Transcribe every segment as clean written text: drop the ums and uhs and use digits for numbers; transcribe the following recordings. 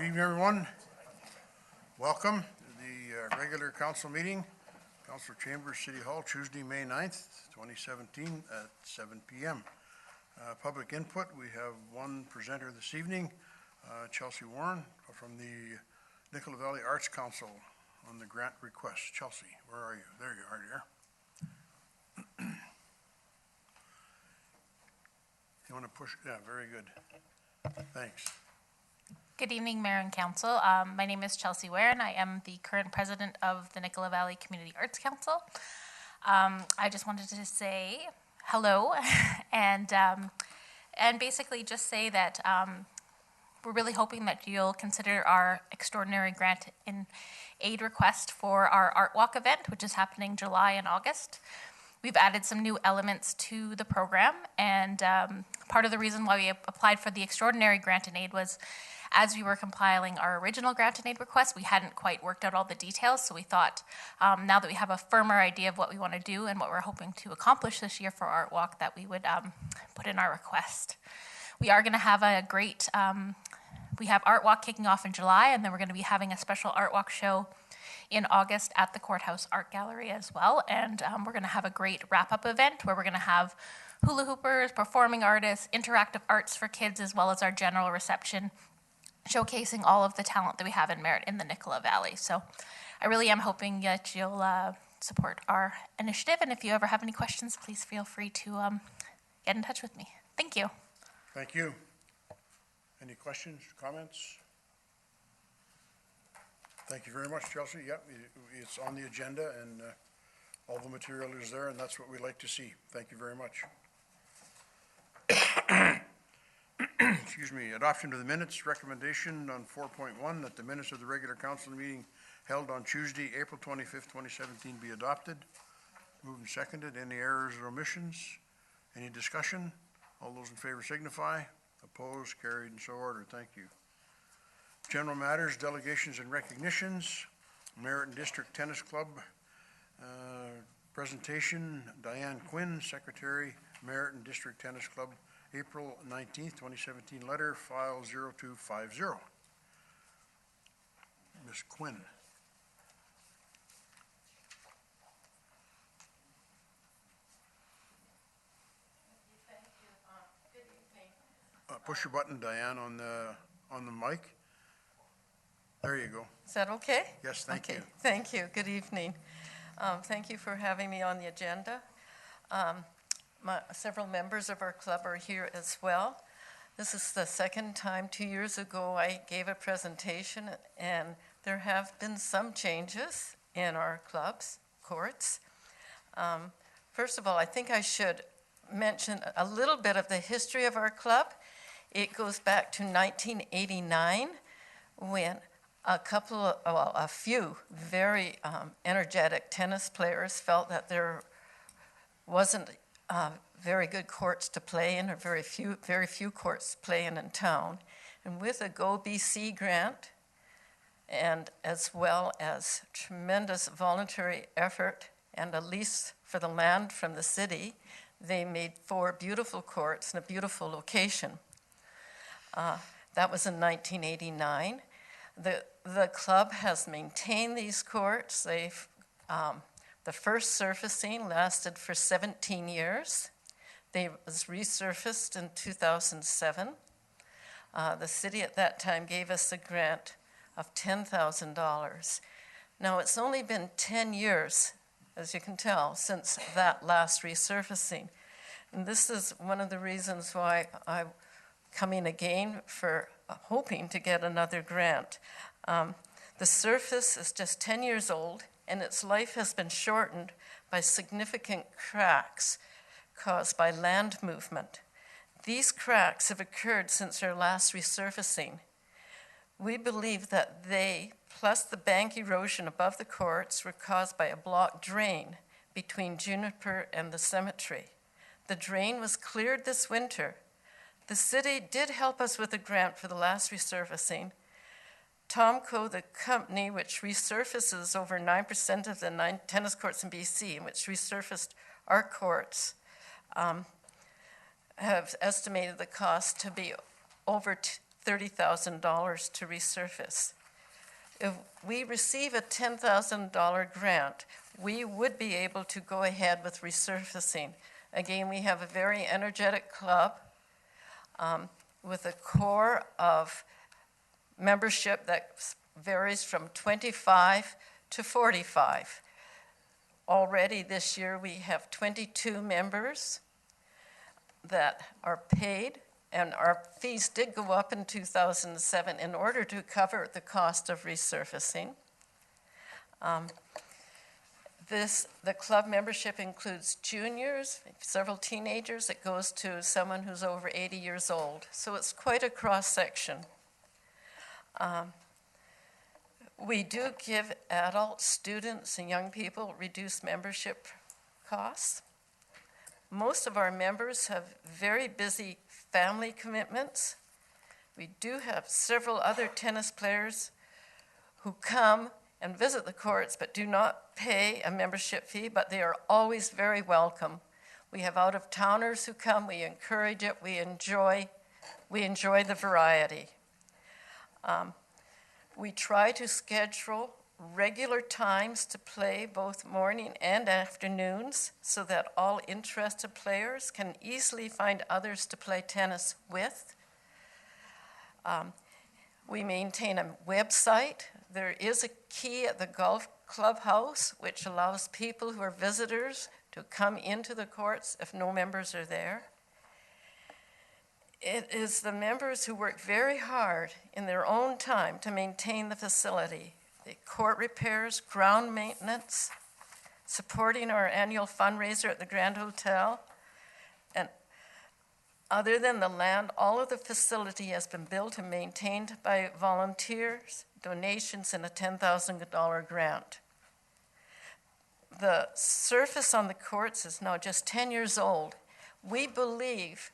evening, everyone. Welcome to the regular council meeting, Council Chambers, City Hall, Tuesday, May 9th, 2017 at 7 p.m. Public input, we have one presenter this evening, Chelsea Warren from the Nicola Valley Arts Council on the grant request. Chelsea, where are you? There you are, dear. You want to push? Yeah, very good. Thanks. Good evening, Mayor and Council. My name is Chelsea Ware, and I am the current president of the Nicola Valley Community Arts Council. I just wanted to say hello and basically just say that we're really hoping that you'll consider our extraordinary grant in aid request for our Art Walk event, which is happening July and August. We've added some new elements to the program, and part of the reason why we applied for the extraordinary grant in aid was as we were compiling our original grant and aid request, we hadn't quite worked out all the details, so we thought now that we have a firmer idea of what we want to do and what we're hoping to accomplish this year for Art Walk, that we would put in our request. We are going to have a great, we have Art Walk kicking off in July, and then we're going to be having a special Art Walk show in August at the Courthouse Art Gallery as well, and we're going to have a great wrap-up event where we're going to have hula hoopers, performing artists, interactive arts for kids, as well as our general reception, showcasing all of the talent that we have in Merritt in the Nicola Valley. So I really am hoping that you'll support our initiative, and if you ever have any questions, please feel free to get in touch with me. Thank you. Thank you. Any questions, comments? Thank you very much, Chelsea. Yep, it's on the agenda, and all the material is there, and that's what we like to see. Thank you very much. Excuse me. Adoption of the minutes. Recommendation on 4.1 that the minutes of the regular council meeting held on Tuesday, April 25th, 2017 be adopted. Moved and seconded. Any errors or omissions? Any discussion? All those in favor signify. Opposed? Carried, and so ordered. Thank you. General matters, delegations and recognitions. Merritt District Tennis Club presentation. Diane Quinn, Secretary, Merritt District Tennis Club, April 19th, 2017, letter, file 0250. Ms. Quinn. Thank you. Good evening. Push your button, Diane, on the mic. There you go. Is that okay? Yes, thank you. Thank you. Good evening. Thank you for having me on the agenda. Several members of our club are here as well. This is the second time. 2 years ago, I gave a presentation, and there have been some changes in our club's courts. First of all, I think I should mention a little bit of the history of our club. It goes back to 1989 when a few very energetic tennis players felt that there wasn't very good courts to play in, or very few courts to play in town. And with a Go BC grant, and as well as tremendous voluntary effort and a lease for the land from the city, they made 4 beautiful courts in a beautiful location. That was in 1989. The club has maintained these courts. The first surfacing lasted for 17 years. They was resurfaced in 2007. The city at that time gave us a grant of $10,000. Now, it's only been 10 years, as you can tell, since that last resurfacing. And this is one of the reasons why I'm coming again for hoping to get another grant. The surface is just 10 years old, and its life has been shortened by significant cracks caused by land movement. These cracks have occurred since our last resurfacing. We believe that they, plus the bank erosion above the courts, were caused by a blocked drain between Juniper and the cemetery. The drain was cleared this winter. The city did help us with a grant for the last resurfacing. Tomco, the company which resurfaces over 9% of the 9 tennis courts in BC, and which resurfaced our courts, have estimated the cost to be over $30,000 to resurface. If we receive a $10,000 grant, we would be able to go ahead with resurfacing. Again, we have a very energetic club with a core of membership that varies from 25 to 45. Already this year, we have 22 members that are paid, and our fees did go up in 2007 in order to cover the cost of resurfacing. The club membership includes juniors, several teenagers. It goes to someone who's over 80 years old. So it's quite a cross-section. We do give adult students and young people reduced membership costs. Most of our members have very busy family commitments. We do have several other tennis players who come and visit the courts but do not pay a membership fee, but they are always very welcome. We have out-of-towners who come. We encourage it. We enjoy the variety. We try to schedule regular times to play both morning and afternoons so that all interested players can easily find others to play tennis with. We maintain a website. There is a key at the golf clubhouse which allows people who are visitors to come into the courts if no members are there. It is the members who work very hard in their own time to maintain the facility. The court repairs, ground maintenance, supporting our annual fundraiser at the Grand Hotel. And other than the land, all of the facility has been built and maintained by volunteers, donations, and a $10,000 grant. The surface on the courts is now just 10 years old. We believe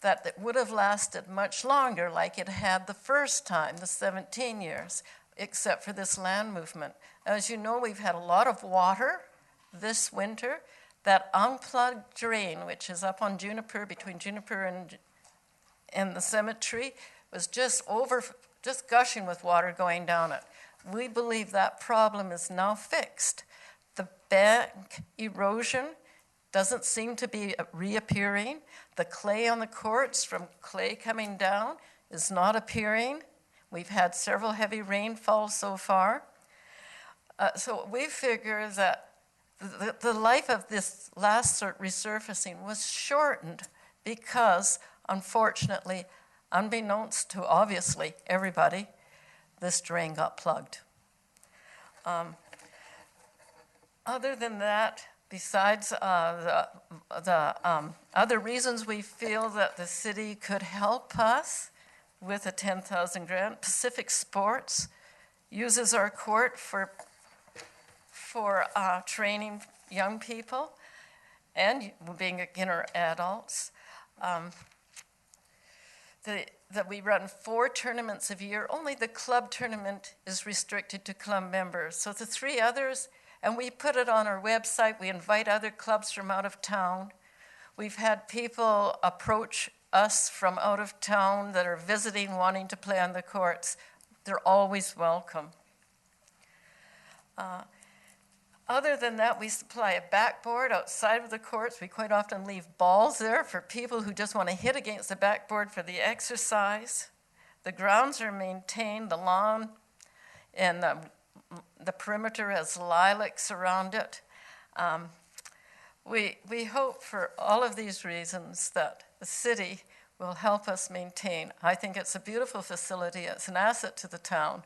that it would have lasted much longer like it had the first time, the 17 years, except for this land movement. As you know, we've had a lot of water this winter. That unplugged drain, which is up on Juniper, between Juniper and the cemetery, was just gushing with water going down it. We believe that problem is now fixed. The bank erosion doesn't seem to be reappearing. The clay on the courts from clay coming down is not appearing. We've had several heavy rainfalls so far. So we figure that the life of this last resurfacing was shortened because, unfortunately, unbeknownst to obviously everybody, this drain got plugged. Other than that, besides the other reasons we feel that the city could help us with a $10,000 grant, Pacific Sports uses our court for training young people and being beginner adults. That we run 4 tournaments a year. Only the club tournament is restricted to club members. So the 3 others, and we put it on our website. We invite other clubs from out of town. We've had people approach us from out of town that are visiting, wanting to play on the courts. They're always welcome. Other than that, we supply a backboard outside of the courts. We quite often leave balls there for people who just want to hit against the backboard for the exercise. The grounds are maintained, the lawn and the perimeter has lilacs around it. We hope for all of these reasons that the city will help us maintain. I think it's a beautiful facility. It's an asset to the town.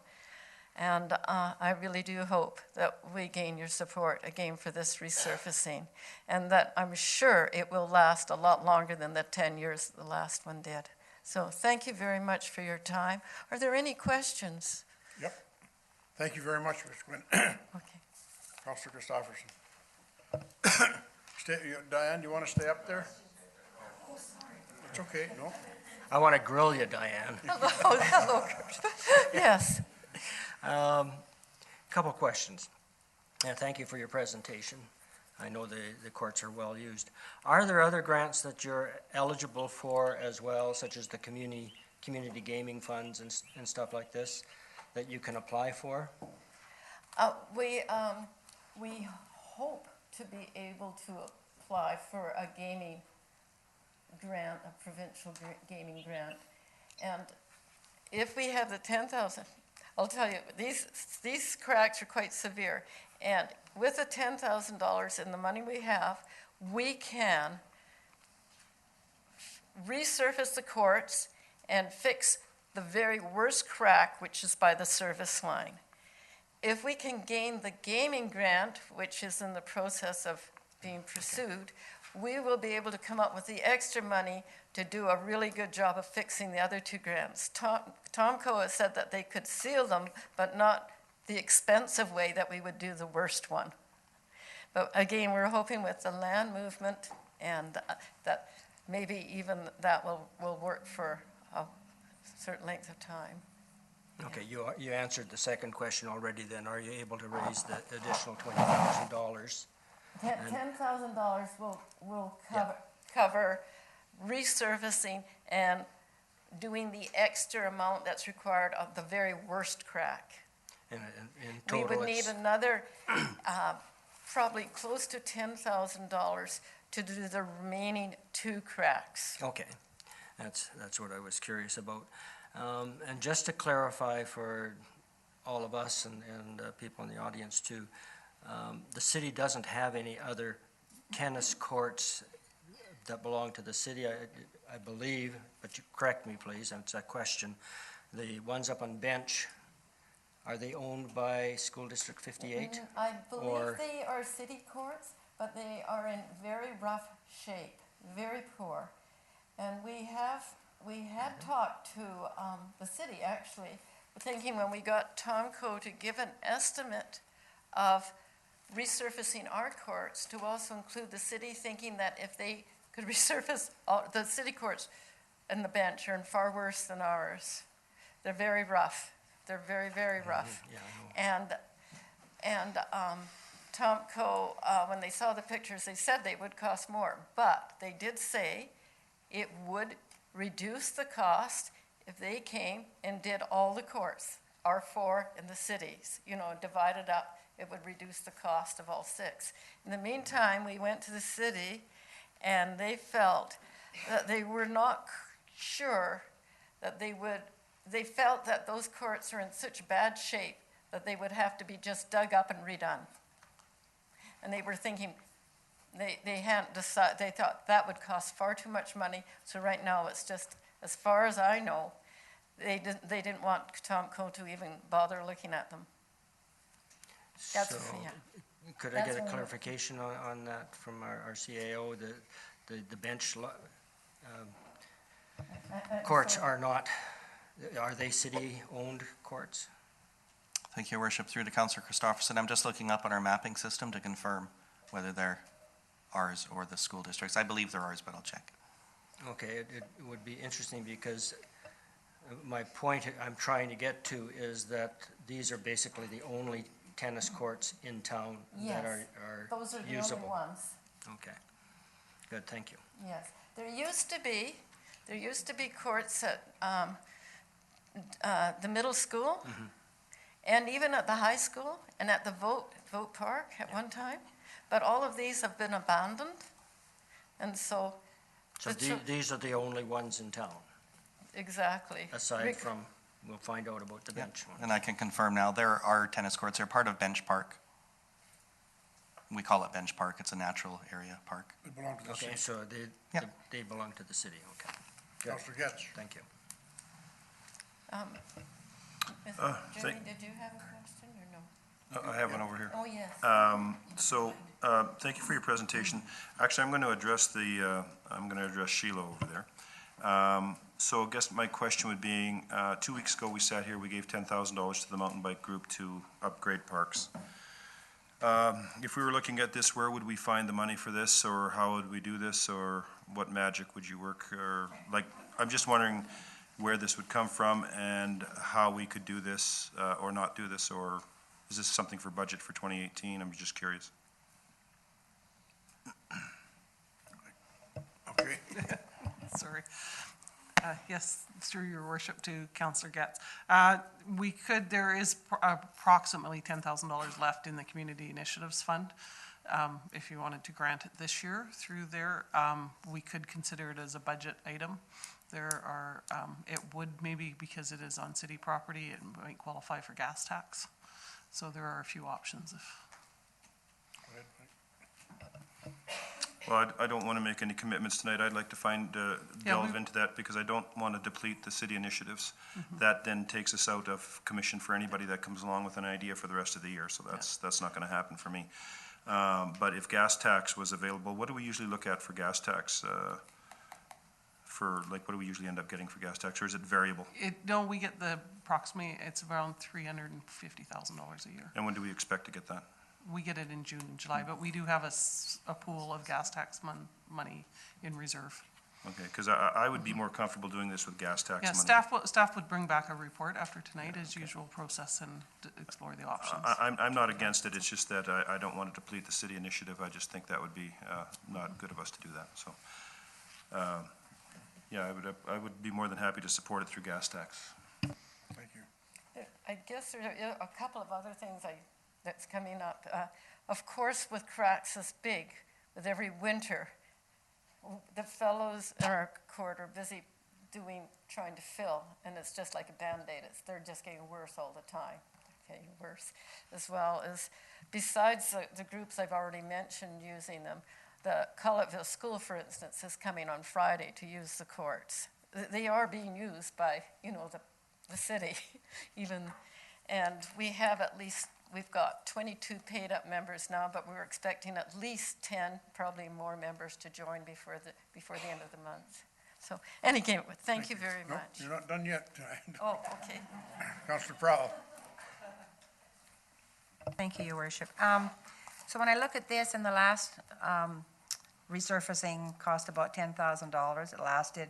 And I really do hope that we gain your support again for this resurfacing, and that I'm sure it will last a lot longer than the 10 years the last one did. So thank you very much for your time. Are there any questions? Yep. Thank you very much, Ms. Quinn. Okay. Councilor Christopherson. Diane, do you want to stay up there? Oh, sorry. It's okay, no? I want to grill you, Diane. Hello. Yes. Couple questions. And thank you for your presentation. I know the courts are well used. Are there other grants that you're eligible for as well, such as the community community gaming funds and stuff like this that you can apply for? We hope to be able to apply for a gaming grant, a provincial gaming grant. And if we have the 10,000, I'll tell you, these cracks are quite severe. And with the $10,000 and the money we have, we can resurface the courts and fix the very worst crack, which is by the service line. If we can gain the gaming grant, which is in the process of being pursued, we will be able to come up with the extra money to do a really good job of fixing the other two grants. Tomco has said that they could seal them, but not the expensive way that we would do the worst one. But again, we're hoping with the land movement and that maybe even that will work for a certain length of time. Okay, you answered the second question already then. Are you able to raise the additional $20,000? $10,000 will cover resurfacing and doing the extra amount that's required of the very worst crack. In We total, would need it's, another, probably close to $10,000 to do the remaining two cracks. okay, that's what I was curious about. And just to clarify for all of us and people in the audience too, the city doesn't have any other tennis courts that belong to the city, I believe, but you correct me please, it's a question. The ones up on Bench, are they owned by School District 58? I believe Or- they are city courts, but they are in very rough shape, very poor. And we had talked to the city, actually, thinking when we got Tomco to give an estimate of resurfacing our courts, to also include the city, thinking that if they could resurface the city courts and the Bench are in far worse than ours. They're very rough. They're very, very rough. Yeah, I know. And Tomco, when they saw the pictures, they said they would cost more, but they did say it would reduce the cost if they came and did all the courts, our four in the cities, divided up, it would reduce the cost of all six. In the meantime, we went to the city and they felt that they were not sure that they felt that those courts are in such bad shape that they would have to be just dug up and redone. And they were thinking, they hadn't decided, they thought that would cost far too much money, so right now it's just, as far as I know, they didn't want Tomco to even bother looking at them. That's, So, yeah. could I That's get a one of- clarification on that from our CAO? The Bench courts are not, are they city-owned courts? Thank you, Your Worship. Through to Councillor Christopherson, I'm just looking up on our mapping system to confirm whether they're ours or the school districts. I believe they're ours, but I'll check. Okay, it would be interesting because my point I'm trying to get to is that these are basically the only tennis courts in town that Yes, are those are the usable. only ones. Okay, good, thank you. Yes, there used to be courts at the middle school, and even at the high school, and at the Vote Park at one time, but all of these have been abandoned, and so, So The tr- these are the only ones in town, exactly. aside from, we'll find out about the Bench one. And I can confirm now, there are tennis courts. They're part of Bench Park. We call it Bench Park. It's a natural area park. They belong to the Okay, city. so Yeah. they belong to the city, okay. Good, Councillor Getz. thank you. Jeremy, did you have a question, or no? I have one over here. Oh, yes. Thank you for your presentation. Actually, I'm going to address Sheila over there. So I guess my question would be, 2 weeks ago, we sat here, we gave $10,000 to the mountain bike group to upgrade parks. If we were looking at this, where would we find the money for this, or how would we do this, or what magic would you work, or, I'm just wondering where this would come from and how we could do this, or not do this, or is this something for budget for 2018? I'm just curious. Okay. Sorry. Yes, through your worship to Councillor Getz. There is approximately $10,000 left in the Community Initiatives Fund. If you wanted to grant it this year through there, we could consider it as a budget item. It would maybe, because it is on city property, it might qualify for gas tax. So there are a few options if. Well, I don't want to make any commitments tonight. I'd like to delve into that because I don't want to deplete the city initiatives. That then takes us out of commission for anybody that comes along with an idea for the rest of the year. So that's not going to happen for me. But if gas tax was available, what do we usually look at for gas tax? What do we usually end up getting for gas tax, or is it variable? No, we get it's around $350,000 a year. And when do we expect to get that? We get it in June and July, but we do have a pool of gas tax money in reserve. Okay, because I would be more comfortable doing this with gas tax Yeah, money. staff would bring back a report after tonight as usual process and explore the options. I'm not against it, it's just that I don't want to deplete the city initiative. I just think that would be not good of us to do that, so. Yeah, I would be more than happy to support it through gas tax. Thank you. I guess there are a couple of other things that's coming up. Of course, with cracks this big, with every winter, the fellows in our court are busy trying to fill, and it's just like a Band-Aid. They're just getting worse all the time, getting worse. As well as, besides the groups I've already mentioned using them, the Collettville School, for instance, is coming on Friday to use the courts. They are being used by, the city, even, and we've got 22 paid-up members now, but we're expecting at least 10, probably more members to join before the end of the month. So, anyway, thank you very Nope, much. you're not done yet. Oh, okay. Councillor Prowl. Thank you, Your Worship. So when I look at this, in the last resurfacing cost about $10,000. It lasted,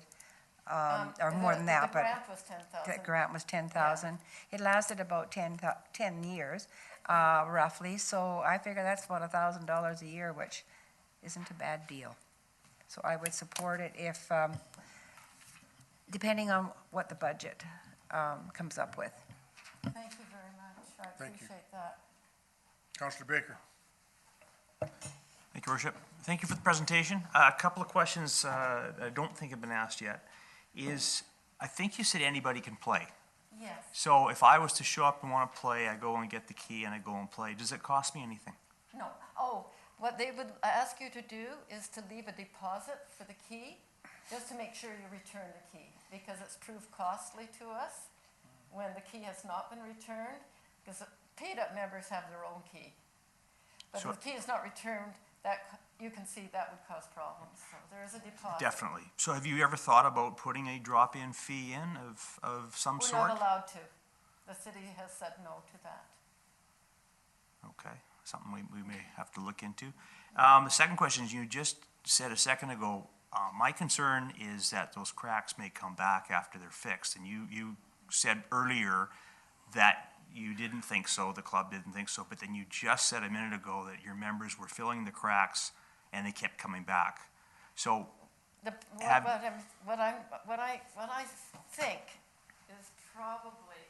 or more than that, but. The grant was 10,000. The grant was 10,000. It lasted about 10 years, roughly, so I figure that's about $1,000 a year, which isn't a bad deal. So I would support it if, depending on what the budget comes up with. Thank you very much. I Thank you. appreciate that. Councillor Baker. Thank you, Worship. Thank you for the presentation. A couple of questions I don't think have been asked yet. I think you said anybody can play. Yes. So if I was to show up and want to play, I go and get the key and I go and play. Does it cost me anything? No. Oh, what they would ask you to do is to leave a deposit for the key, just to make sure you return the key, because it's proved costly to us when the key has not been returned, because paid-up members have their own key. But So- if the key is not returned, you can see that would cause problems. So there is a deposit. Definitely. So have you ever thought about putting a drop-in fee in of some We're sort? not allowed to. The city has said no to that. Okay, something we may have to look into. The second question is, you just said a second ago, my concern is that those cracks may come back after they're fixed. And you said earlier that you didn't think so, the club didn't think so, but then you just said a minute ago that your members were filling the cracks and they kept coming back. So What I think is probably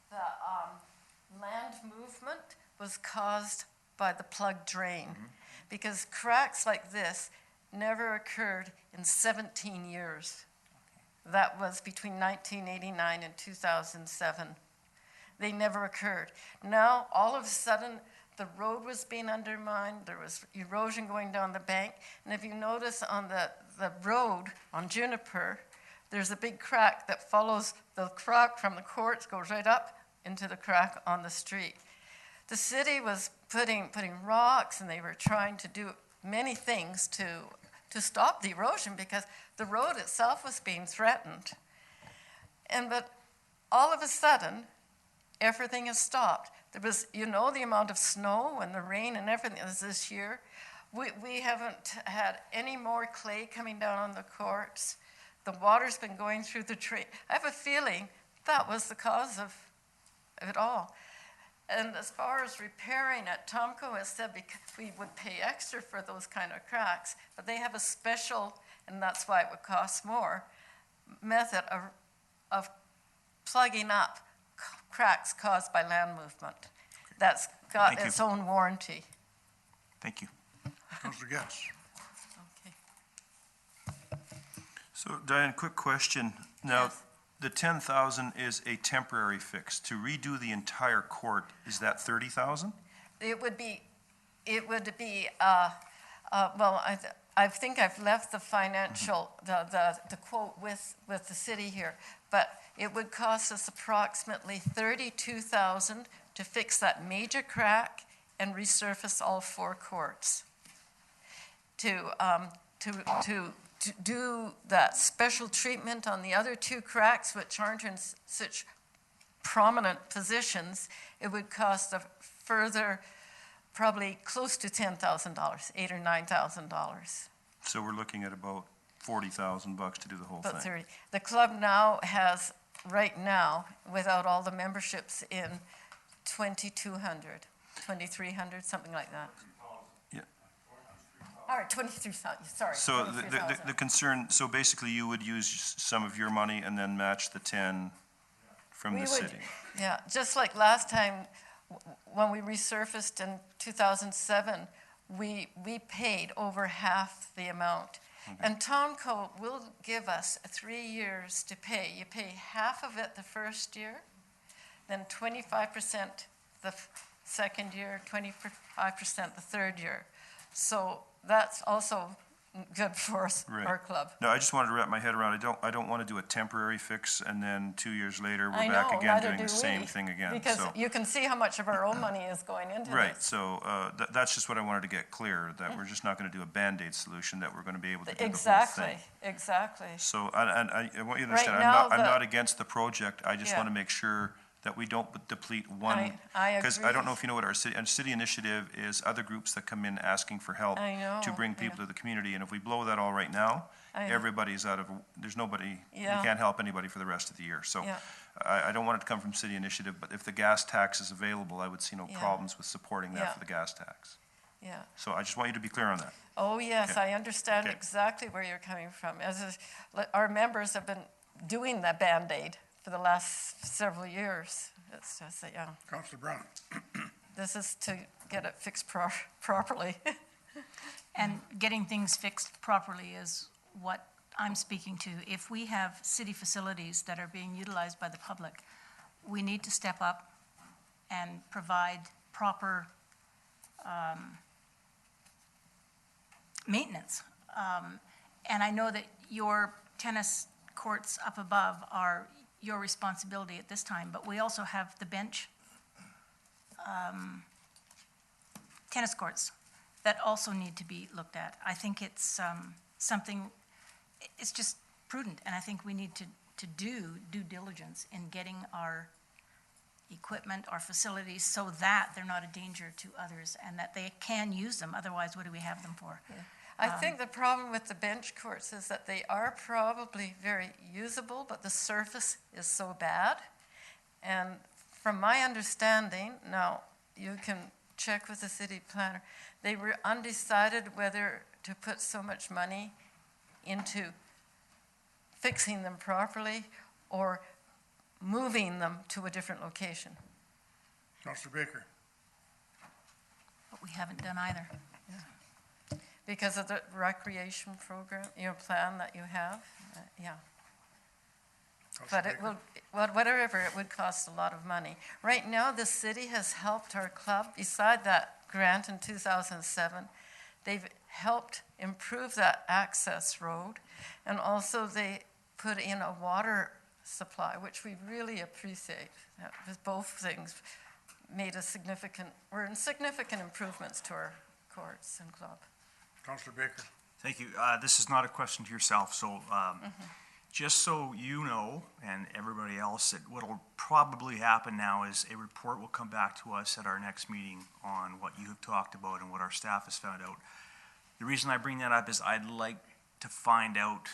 the land movement was caused by the plug drain, because cracks like this never occurred in 17 years. That was between 1989 and 2007. They never occurred. Now, all of a sudden, the road was being undermined, there was erosion going down the bank, and if you notice on the road on Juniper, there's a big crack that follows the crack from the courts, goes right up into the crack on the street. The city was putting rocks, and they were trying to do many things to stop the erosion, because the road itself was being threatened. But all of a sudden, everything has stopped. There was, the amount of snow and the rain and everything that was this year. We haven't had any more clay coming down on the courts. The water's been going through the tree. I have a feeling that was the cause of it all. And as far as repairing it, Tomco has said because we would pay extra for those kind of cracks, but they have a special, and that's why it would cost more, method of plugging up cracks caused by land movement. That's got Thank you. its own warranty. Thank you. Councillor Getz. Okay. So Diane, quick question. Now, Yes. the 10,000 is a temporary fix. To redo the entire court, is that 30,000? It would be, well, I think I've left the financial, the quote with the city here, but it would cost us approximately 32,000 to fix that major crack and resurface all 4 courts. To do that special treatment on the other 2 cracks, which aren't in such prominent positions, it would cost a further, probably close to $10,000, $8,000 or $9,000. So we're looking at about 40,000 bucks to do the whole About thing. 30. The club now has, right now, without all the memberships in, 2,200, 2,300, something like that. Yeah. All right, 23,000, sorry. So 23,000. the concern, so basically you would use some of your money and then match the 10 from We the would- city? Yeah, just like last time, when we resurfaced in 2007, we paid over half the amount. And Tomco will give us 3 years to pay. You pay half of it the first year, then 25% the second year, 25% the third year. So that's also good for us, Right. our club. No, I just wanted to wrap my head around, I don't want to do a temporary fix and then 2 years later, I we're back know, again neither doing do the same we, thing again. Because So- you can see how much of our own money is going into this. Right, so that's just what I wanted to get clear, that we're just not going to do a Band-Aid solution, that we're going to be able to do the whole Exactly, thing. exactly. So, and I want you to understand, now, I'm the- not against the project, I just Yeah. want to make sure that we don't deplete one. I Because I don't agree. know if you know what our city initiative is, other groups that come in asking for help I know, to bring yeah. people to the community, and if we blow that all right now, I- everybody's out of, there's nobody, you Yeah. can't help anybody for the rest of the year. So Yeah. I don't want it to come from city initiative, but if the gas tax is available, I would see no Yeah. problems with supporting Yeah. that for the gas tax. Yeah. So I just want you to be clear on that. Oh, yes, Okay. I understand Okay. exactly where you're coming from. Our members have been doing the Band-Aid for the last several years. It's just, yeah, Councillor Brown. this is to get it fixed properly. And getting things fixed properly is what I'm speaking to. If we have city facilities that are being utilized by the public, we need to step up and provide proper maintenance. And I know that your tennis courts up above are your responsibility at this time, but we also have the bench tennis courts that also need to be looked at. I think it's something, it's just prudent, and I think we need to do due diligence in getting our equipment, our facilities, so that they're not a danger to others and that they can use them. Otherwise, what do we have them for? I think the problem with the bench courts is that they are probably very usable, but the surface is so bad. And from my understanding, now you can check with the city planner, they were undecided whether to put so much money into fixing them properly or moving them to a different location. Councillor Baker. But we haven't done either. Because of the recreation program, plan that you have, yeah. Councillor But it Baker. will, whatever, it would cost a lot of money. Right now, the city has helped our club, beside that grant in 2007, they've helped improve that access road, and also they put in a water supply, which we really appreciate. That was both things made were significant improvements to our courts and club. Councillor Baker. Thank you. This is not a question to yourself, so just so you know, and everybody else, that what'll probably happen now is a report will come back to us at our next meeting on what you have talked about and what our staff has found out. The reason I bring that up is I'd like to find out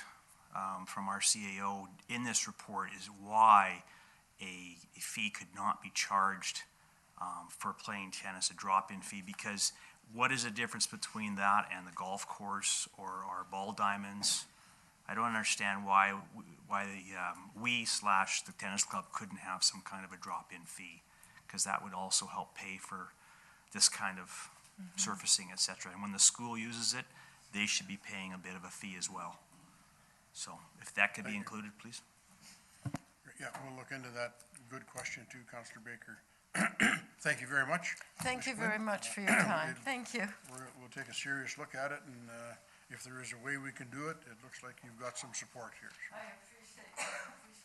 from our CAO in this report is why a fee could not be charged for playing tennis, a drop-in fee, because what is the difference between that and the golf course or our ball diamonds? I don't understand why the tennis club couldn't have some kind of a drop-in fee, because that would also help pay for this kind of surfacing, et cetera. And when the school uses it, they should be paying a bit of a fee as well. So if that could be included, please. Yeah, we'll look into that. Good question too, Councillor Baker. Thank you very much. Thank you Ms. Quinn. very much for your time. Thank you. We'll take a serious look at it, and if there is a way we can do it, it looks like you've got some support here. So, I appreciate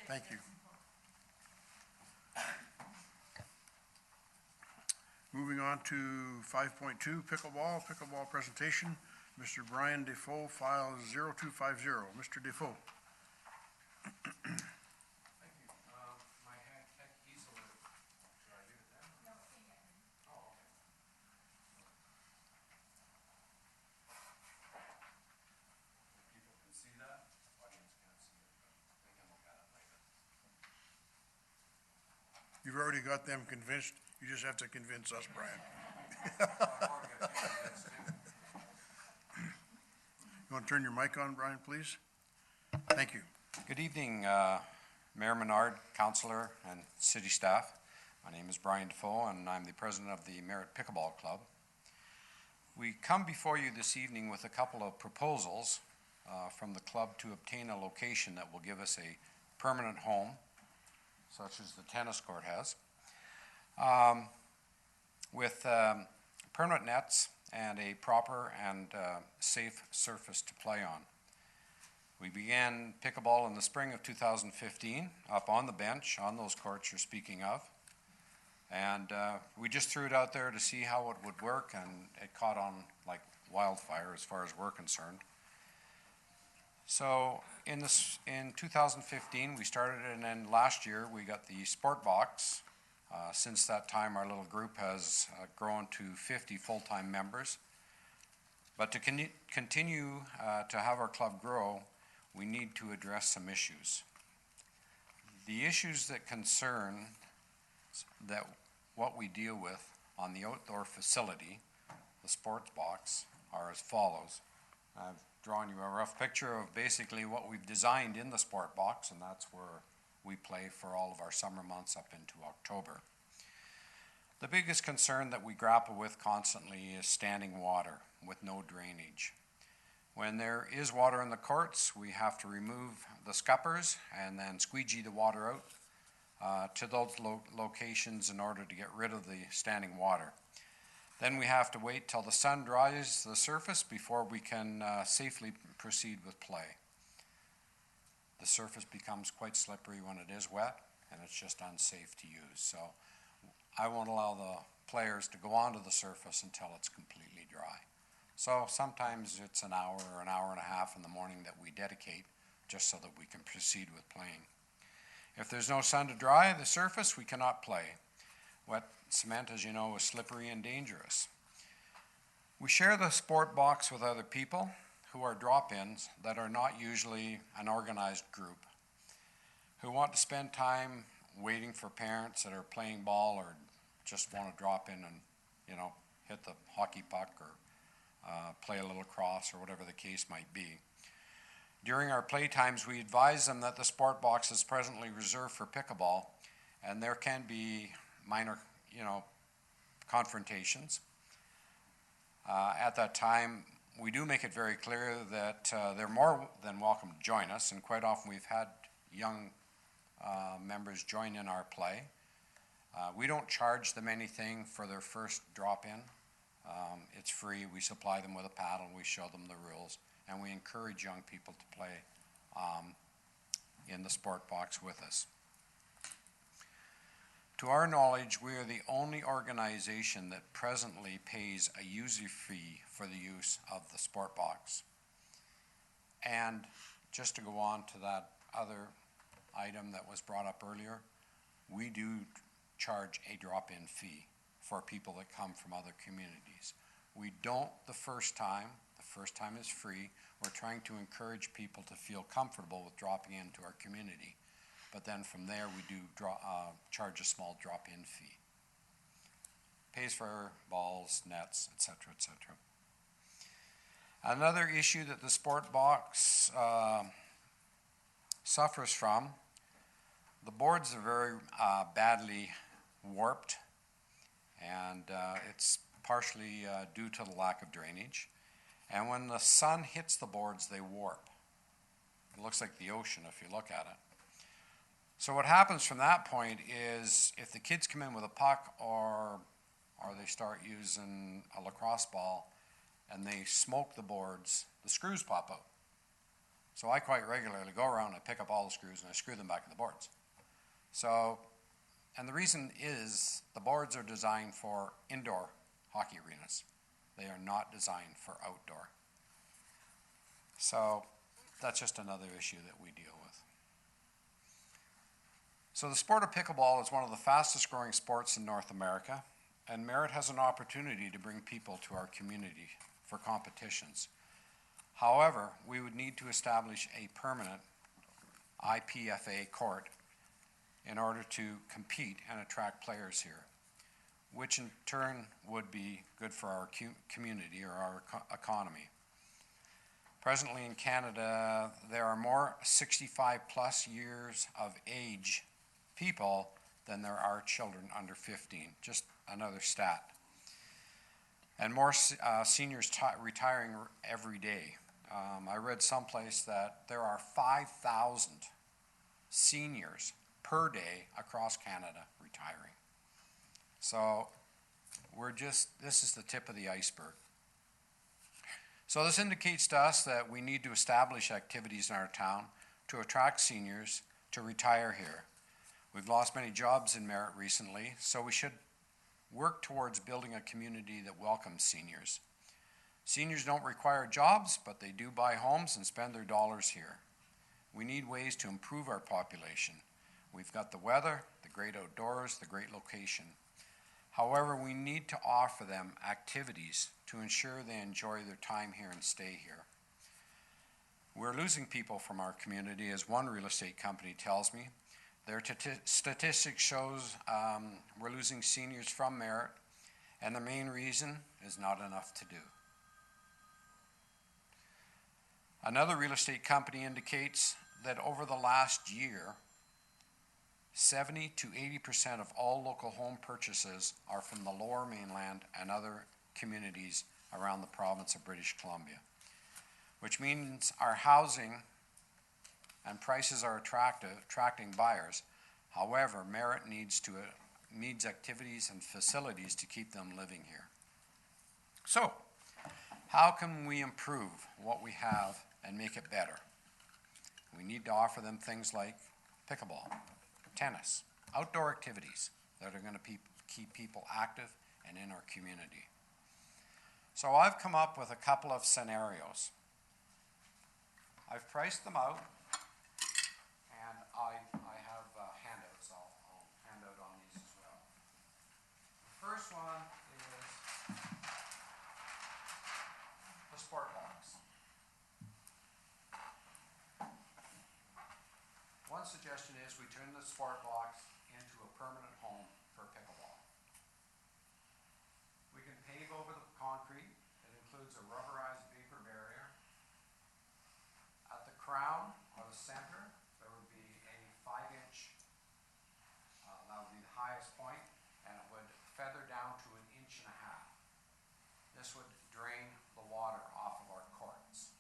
thank you. Moving on to 5.2, pickleball presentation. Mr. Brian Defoe, file 0250. Mr. Defoe. You've already got them convinced, you just have to convince us, Brian. You want to turn your mic on, Brian, please? Thank you. Good evening, Mayor Menard, Councillor, and City staff. My name is Brian Defoe, and I'm the president of the Merritt Pickleball Club. We come before you this evening with a couple of proposals from the club to obtain a location that will give us a permanent home, such as the tennis court has, with permanent nets and a proper and safe surface to play on. We began pickleball in the spring of 2015, up on the bench, on those courts you're speaking of. And we just threw it out there to see how it would work, and it caught on like wildfire as far as we're concerned. So in 2015, we started, and then last year we got the sport box. Since that time, our little group has grown to 50 full-time members. But to continue to have our club grow, we need to address some issues. The issues that concern that what we deal with on the outdoor facility, the sports box, are as follows. I've drawn you a rough picture of basically what we've designed in the sport box, and that's where we play for all of our summer months up into October. The biggest concern that we grapple with constantly is standing water with no drainage. When there is water in the courts, we have to remove the scuppers and then squeegee the water out to those locations in order to get rid of the standing water. Then we have to wait till the sun dries the surface before we can safely proceed with play. The surface becomes quite slippery when it is wet, and it's just unsafe to use. So I won't allow the players to go onto the surface until it's completely dry. So sometimes it's an hour or an hour and a half in the morning that we dedicate just so that we can proceed with playing. If there's no sun to dry the surface, we cannot play. Wet cement, as you know, is slippery and dangerous. We share the sport box with other people who are drop-ins that are not usually an organized group, who want to spend time waiting for parents that are playing ball or just want to drop in and, hit the hockey puck or play a little cross or whatever the case might be. During our play times, we advise them that the sport box is presently reserved for pickleball, and there can be minor, confrontations. At that time, we do make it very clear that they're more than welcome to join us, and quite often we've had young members join in our play. We don't charge them anything for their first drop-in. It's free. We supply them with a paddle, we show them the rules, and we encourage young people to play in the sport box with us. To our knowledge, we are the only organization that presently pays a user fee for the use of the sport box. And just to go on to that other item that was brought up earlier, we do charge a drop-in fee for people that come from other communities. We don't the first time is free. We're trying to encourage people to feel comfortable with dropping into our community. But then from there, we do charge a small drop-in fee. Pays for balls, nets, etc., etc. Another issue that the sport box suffers from. The boards are very badly warped, and it's partially due to the lack of drainage. And when the sun hits the boards, they warp. It looks like the ocean if you look at it. So what happens from that point is if the kids come in with a puck or they start using a lacrosse ball and they smoke the boards, the screws pop out. So I quite regularly go around and I pick up all the screws and I screw them back in the boards. So, and the reason is the boards are designed for indoor hockey arenas. They are not designed for outdoor. So that's just another issue that we deal with. So the sport of pickleball is one of the fastest growing sports in North America, and Merritt has an opportunity to bring people to our community for competitions. However, we would need to establish a permanent IPFA court in order to compete and attract players here, which in turn would be good for our community or our economy. Presently in Canada, there are more 65 plus years of age people than there are children under 15, just another stat. And more seniors retiring every day. I read someplace that there are 5,000 seniors per day across Canada retiring. So this is the tip of the iceberg. So this indicates to us that we need to establish activities in our town to attract seniors to retire here. We've lost many jobs in Merritt recently, so we should work towards building a community that welcomes seniors. Seniors don't require jobs, but they do buy homes and spend their dollars here. We need ways to improve our population. We've got the weather, the great outdoors, the great location. However, we need to offer them activities to ensure they enjoy their time here and stay here. We're losing people from our community, as one real estate company tells me. Their statistics shows we're losing seniors from Merritt, and the main reason is not enough to do. Another real estate company indicates that over the last year, 70 to 80% of all local home purchases are from the Lower Mainland and other communities around the province of British Columbia, which means our housing and prices are attracting buyers. However, Merritt needs activities and facilities to keep them living here. So, how can we improve what we have and make it better? We need to offer them things like pickleball, tennis, outdoor activities that are going to keep people active and in our community. So I've come up with a couple of scenarios. I've priced them out, and I have handouts. I'll hand out on these as well. The first one is the sport box. One suggestion is we turn the sport box into a permanent home for pickleball. We can pave over the concrete. It includes a rubberized vapor barrier. At the crown or the center, there would be a 5-inch, that would be the highest point, and it would feather down to 1.5 inches. This would drain the water off of our courts.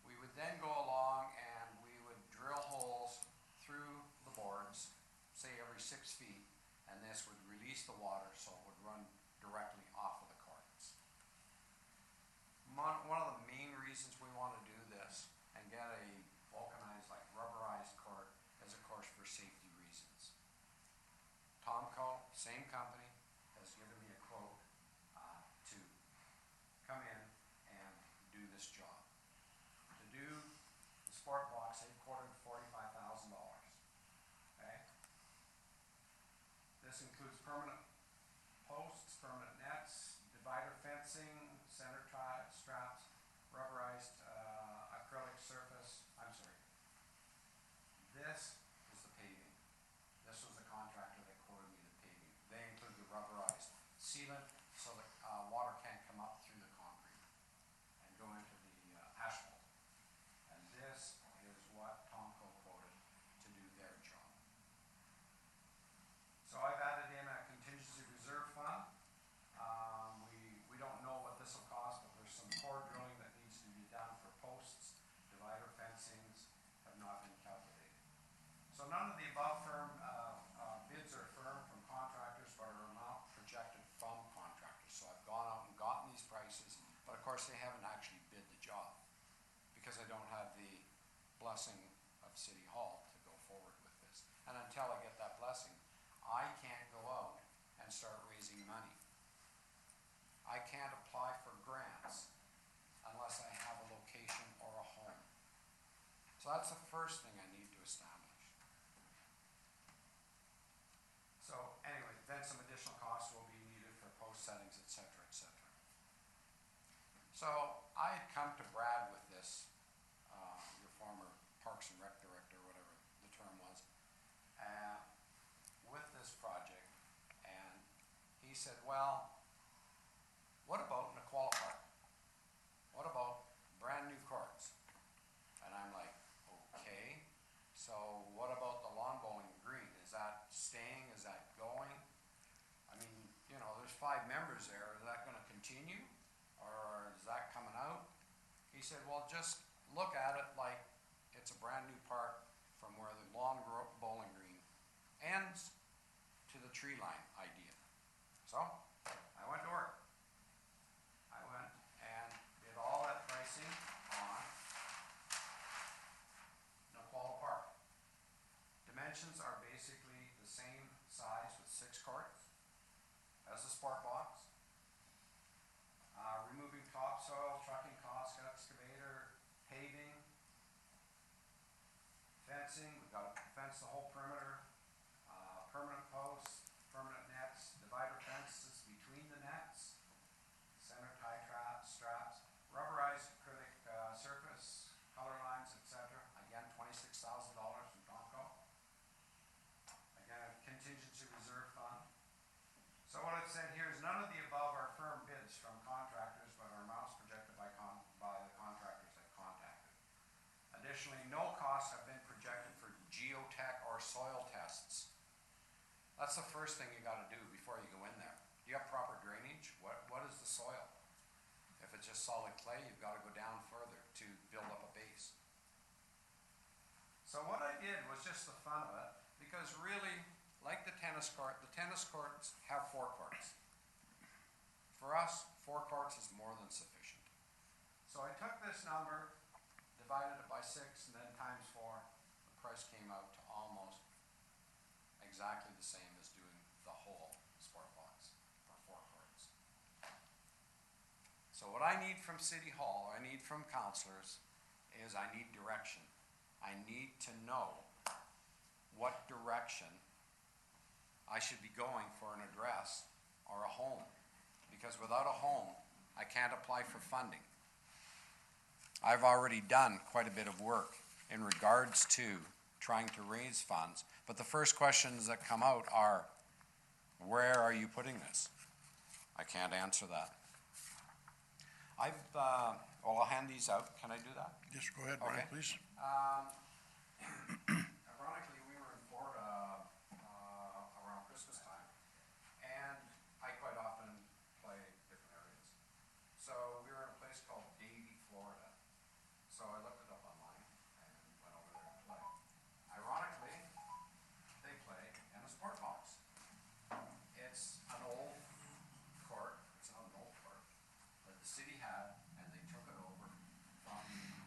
We would then go along and we would drill holes through the boards, say every 6 feet, and this would release the water so it would run directly off of the courts. One of the main reasons we want to do this and get a vulcanized, like rubberized court is, of course, for safety reasons. Tomco, same company, has given me a quote to come in and do this job. To do the sport box, they quoted $45,000. Okay? This includes permanent posts, permanent nets, divider fencing, center straps, rubberized acrylic surface. I'm sorry. This is the paving. This was the contractor that quoted me the paving. They include the rubberized sealant so that water can't come up through the concrete and go into the asphalt. And this is what Tomco quoted course, they haven't actually bid the job, because I don't have the blessing of City Hall to go forward with this. And until I get that blessing, I can't go out and start raising money. I can't apply for grants unless I have a location or a home. So that's the first thing I need to establish. So anyway, then some additional costs will be needed for post settings, et cetera, et cetera. So I had come to Brad with this, your former Parks and Rec director, whatever the term was, with this project, and he said, well, what about Nicola Park? What about brand new courts? And I'm like, okay, so what about the lawn bowling green? Is that staying? Is that going? I mean, you know, there's 5 members there. Is that gonna continue? Or is that coming out? He said, well, just look at it like it's a brand new park from where the lawn bowling green ends to the tree line idea. So I went to work. I went and did all that pricing on Nicola Park. Dimensions are basically the same size with 6 courts as the sport box. Removing topsoil, trucking costs, excavator, paving, fencing, we've got to fence the whole perimeter, permanent posts, permanent nets, divider fences between the nets, center tie straps, rubberized acrylic surface, color lines, etc. Again, $26,000 from Tomco. Again, a contingency reserve fund. So what I've said here is none of the above are firm bids from contractors, but are amounts projected by the contractors I've contacted. Additionally, no costs have been projected for geotech or soil tests. That's the first thing you gotta do before you go in there. Do you have proper drainage? What is the soil? If it's just solid clay, you've gotta go down further to build up a base. So what I did was just the fun of it, because really, like the tennis courts have 4 courts. For us, 4 courts is more than sufficient. So I took this number, divided it by 6, and then times 4. The price came out to almost exactly the same as doing the whole sport box for 4 courts. So what I need from City Hall, I need from councilors, is I need direction. I need to know what direction I should be going for an address or a home. Because without a home, I can't apply for funding. I've already done quite a bit of work in regards to trying to raise funds, but the first questions that come out are, where are you putting this? I can't answer that. Well, I'll hand these out. Can I do that? Just go ahead, Brian, Okay. please. Ironically, we were in Florida around Christmas time, and I quite often play different areas. So we were in a place called Davie, Florida. So I looked it up online and went over there to play. Ironically, they play in a sport box. It's an old court, it's not an old court, that the city had, and they took it over from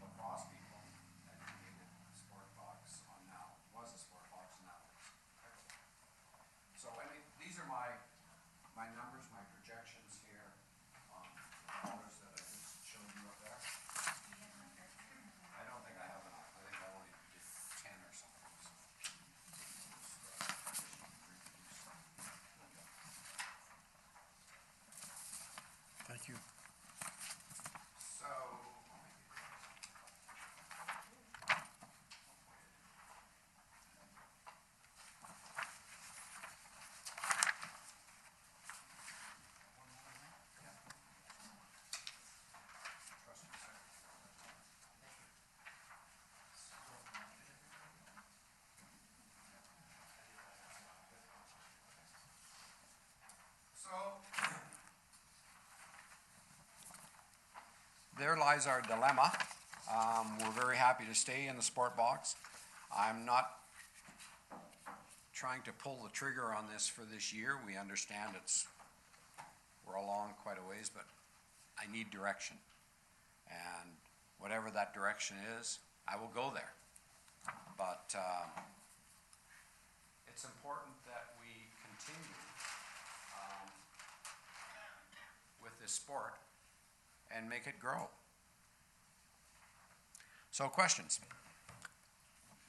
lacrosse people and made it a sport box on now. It was a sport box now. So these are my numbers, my projections here on the dollars that I just showed you up there. I don't think I have enough. I think I only did 10 or something. Thank you. So, there lies our dilemma. We're very happy to stay in the sport box. I'm not trying to pull the trigger on this for this year. We understand we're along quite a ways, but I need direction. And whatever that direction is, I will go there. But it's important that we continue with this sport and make it grow. So questions?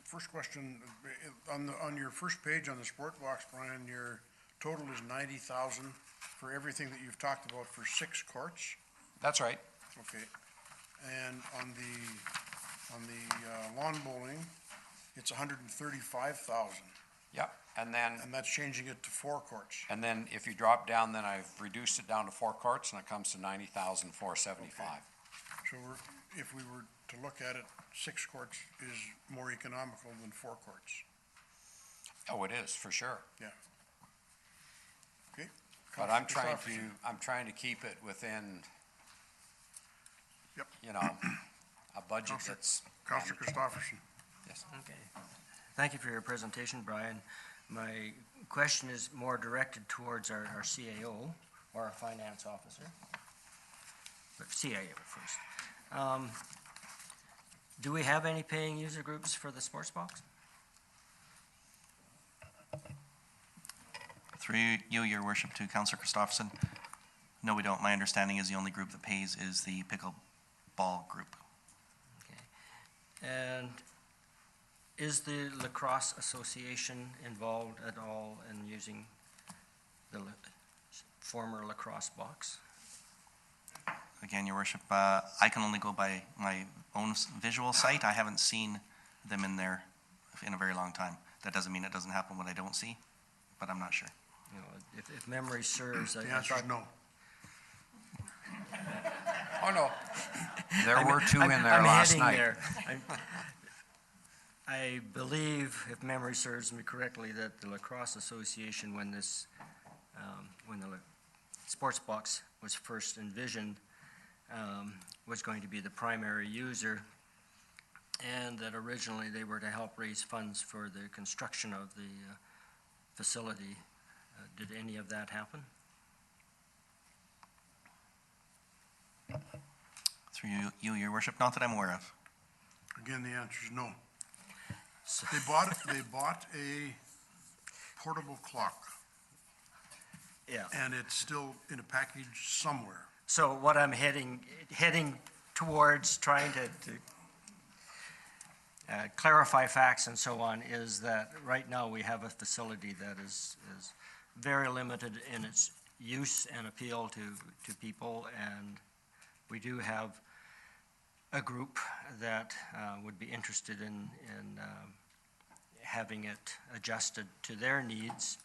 First question, on your first page on the sport box, Brian, your total is 90,000 for everything that you've talked about for 6 courts? That's right. Okay. And on the lawn bowling, it's 135,000, Yep. And then, and that's changing it to 4 courts. and then if you drop down, then I've reduced it down to 4 courts and it comes to 90,475. So if we were to look at it, 6 courts is more economical than 4 courts. Oh, it is, for sure. Yeah. Okay. But I'm Counselor trying Christopherson. I'm trying to keep it within, Yep. you know, a budget Counselor- that's. Counselor Christopherson. Yes. Okay. Thank you for your presentation, Brian. My question is more directed towards our CAO, or our finance officer. But CAO first. Do we have any paying user groups for the sports box? Through you, your worship, to Councillor Christopherson. No, we don't. My understanding is the only group that pays is the pickleball group. And is the Lacrosse Association involved at all in using the former lacrosse box? Again, your worship, I can only go by my own visual sight. I haven't seen them in there in a very long time. That doesn't mean it doesn't happen when I don't see, but I'm not sure. You know, if memory serves, The I answer is thought. no. Oh, no. There I'm- were 2 in I'm- there I'm last heading night. there. I believe, if memory serves me correctly, that the Lacrosse Association, when this, when the sports box was first envisioned, was going to be the primary user, and that originally they were to help raise funds for the construction of the facility. Did any of that happen? Through you, your worship, not that I'm aware of. Again, the answer is no. So- They bought a portable clock, Yeah. and it's still in a package somewhere. So what I'm heading towards, trying to clarify facts and so on, is that right now we have a facility that is very limited in its use and appeal to people, and we do have a group that would be interested in having it adjusted to their needs.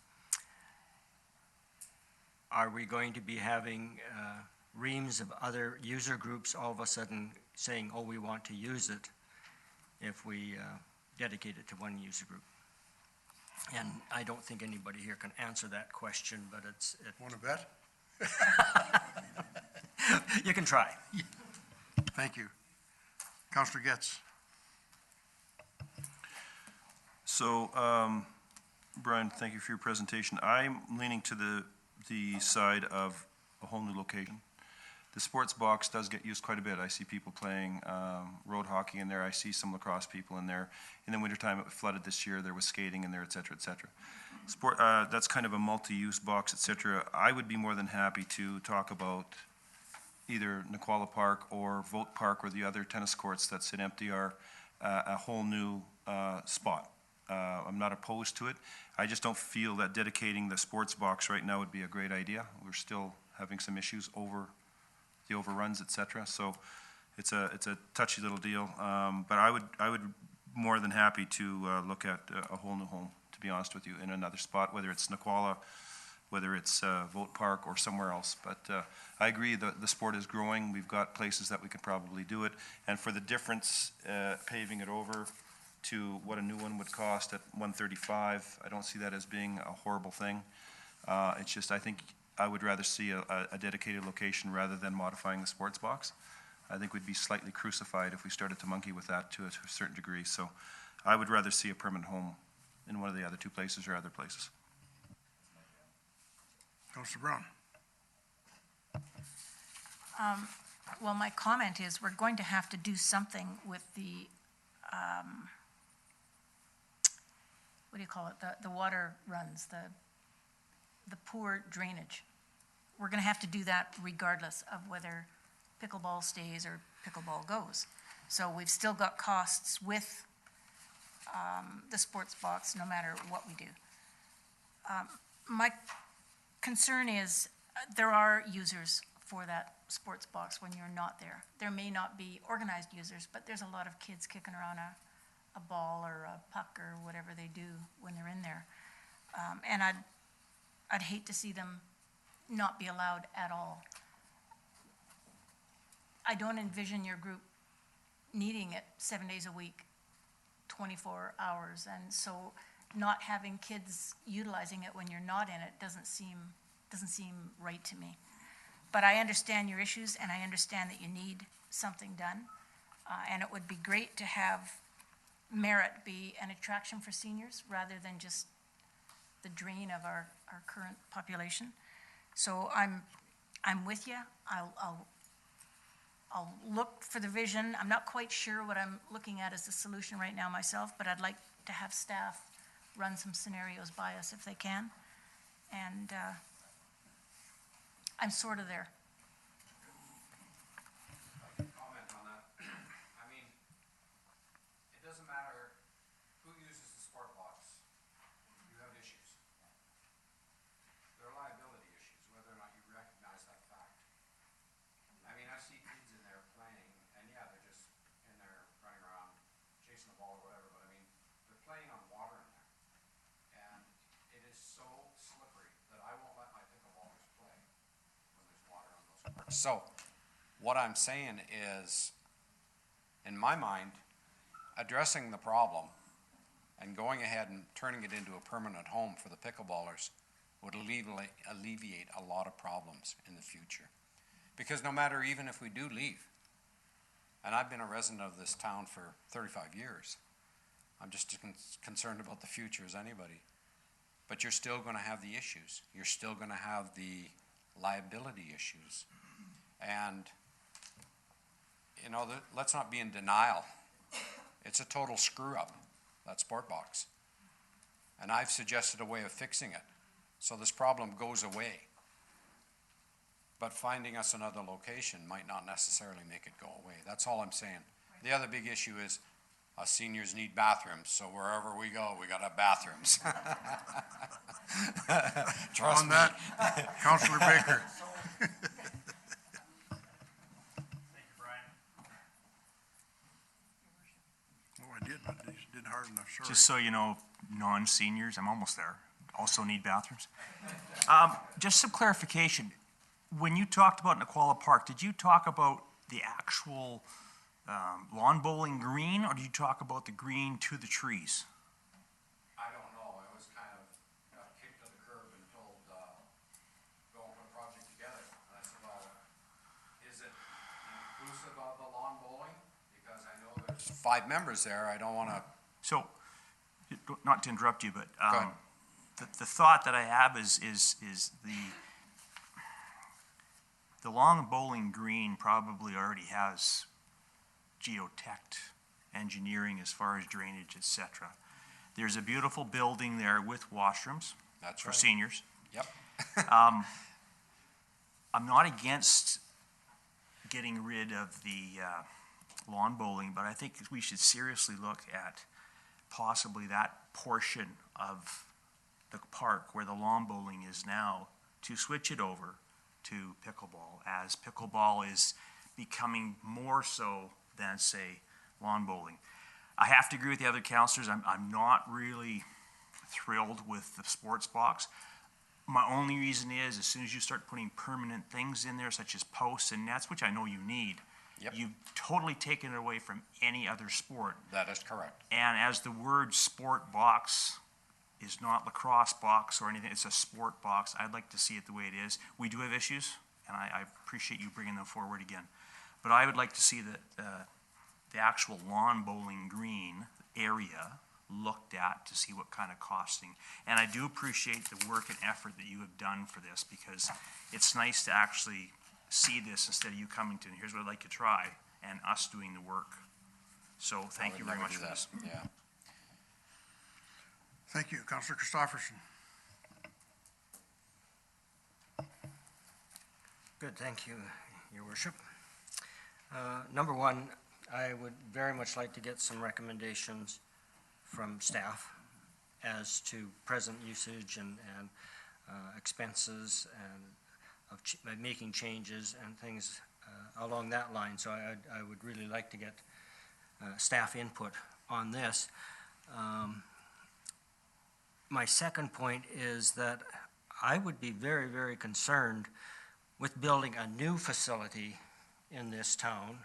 Are we going to be having reams of other user groups all of a sudden saying, oh, we want to use it, if we dedicate it to one user group? And I don't think anybody here can answer that question, but Want to bet? you can try. Thank you. Counselor Getz. So, Brian, thank you for your presentation. I'm leaning to the side of a whole new location. The sports box does get used quite a bit. I see people playing road hockey in there. I see some lacrosse people in there. In the wintertime, it flooded this year. There was skating in there, et cetera, et cetera. That's kind of a multi-use box, et cetera. I would be more than happy to talk about either Nicola Park or Vote Park, or the other tennis courts that sit empty, are a whole new spot. I'm not opposed to it. I just don't feel that dedicating the sports box right now would be a great idea. We're still having some issues over the overruns, et cetera. So it's a touchy little deal. But I would more than happy to look at a whole new home, to be honest with you, in another spot, whether it's Nicola, whether it's Vote Park or somewhere else. But I agree, the sport is growing. We've got places that we could probably do it. And for the difference, paving it over to what a new one would cost at $135, I don't see that as being a horrible thing. It's just, I think I would rather see a dedicated location rather than modifying the sports box. I think we'd be slightly crucified if we started to monkey with that to a certain degree. So I would rather see a permanent home in one of the other 2 places or other places. Counselor Brown. Well, my comment is, we're going to have to do something with the, what do you call it, the water runs, the poor drainage. We're gonna have to do that regardless of whether pickleball stays or pickleball goes. So we've still got costs with the sports box, no matter what we do. My concern is, there are users for that sports box when you're not there. There may not be organized users, but there's a lot of kids kicking around a ball or a puck or whatever they do when they're in there. And I'd hate to see them not be allowed at all. I don't envision your group needing it 7 days a week, 24 hours, and so not having kids utilizing it when you're not in it doesn't seem right to me. But I understand your issues, and I understand that you need something done. And it would be great to have Merit be an attraction for seniors rather than just the drain of our current population. So I'm with you. I'll look for the vision. I'm not quite sure what I'm looking at as the solution right now myself, but I'd like to have staff run some scenarios by us if they can. And I'm sort of there. Comment on that. I mean, it doesn't matter who uses the sport box. You have issues. There are liability issues, whether or not you recognize that fact. I mean, I see kids in there playing, and yeah, they're just in there running around, chasing the ball or whatever, but I mean, they're playing on water in there. And it is so slippery that I won't let my pickleballers play when there's water on those courts. So, what I'm saying is, in my mind, addressing the problem and going ahead and turning it into a permanent home for the pickleballers would alleviate a lot of problems in the future. Because no matter, even if we do leave, and I've been a resident of this town for 35 years, I'm just as concerned about the future as anybody. But you're still going to have the issues. You're still going to have the liability issues. And, you know, let's not be in denial. It's a total screw-up, that sport box. And I've suggested a way of fixing it, so this problem goes away. But finding us another location might not necessarily make it go away. That's all I'm saying. The other big issue is us seniors need bathrooms, so wherever we go, we gotta have bathrooms. Trust On me. that, Councillor Baker. Oh, I did, but I didn't hard enough, sorry. Just so you know, non-seniors, I'm almost there, also need bathrooms. Just some clarification. When you talked about Naquala Park, did you talk about the actual lawn bowling green, or did you talk about the green to the trees? I don't know, I was kind of got kicked to the curb and told, go and put a project together. And I said, well, is it inclusive of the lawn bowling? Because I know there's 5 members there, I don't wanna. So, not to interrupt you, but Go ahead. the thought that I have is the lawn bowling green probably already has geotech engineering as far as drainage, et cetera. There's a beautiful building there with washrooms That's for right. seniors. Yep. I'm not against getting rid of the lawn bowling, but I think we should seriously look at possibly that portion of the park where the lawn bowling is now, to switch it over to pickleball, as pickleball is becoming more so than, say, lawn bowling. I have to agree with the other counselors. I'm not really thrilled with the sports box. My only reason is, as soon as you start putting permanent things in there, such as posts and nets, which I know you need, Yep. you've totally taken it away from any other sport. That is correct. And as the word sport box is not lacrosse box or anything, it's a sport box, I'd like to see it the way it is. We do have issues, and I appreciate you bringing them forward again. But I would like to see that the actual lawn bowling green area looked at to see what kind of costing. And I do appreciate the work and effort that you have done for this, because it's nice to actually see this instead of you coming to, here's what I'd like to try, and us doing the work. So thank you very much for this. Yeah. Thank you. Councillor Christopherson. Good, thank you, Your Worship. Number one, I would very much like to get some recommendations from staff as to present usage and expenses and of making changes and things along that line. So I would really like to get staff input on this. My second point is that I would be very, very concerned with building a new facility in this town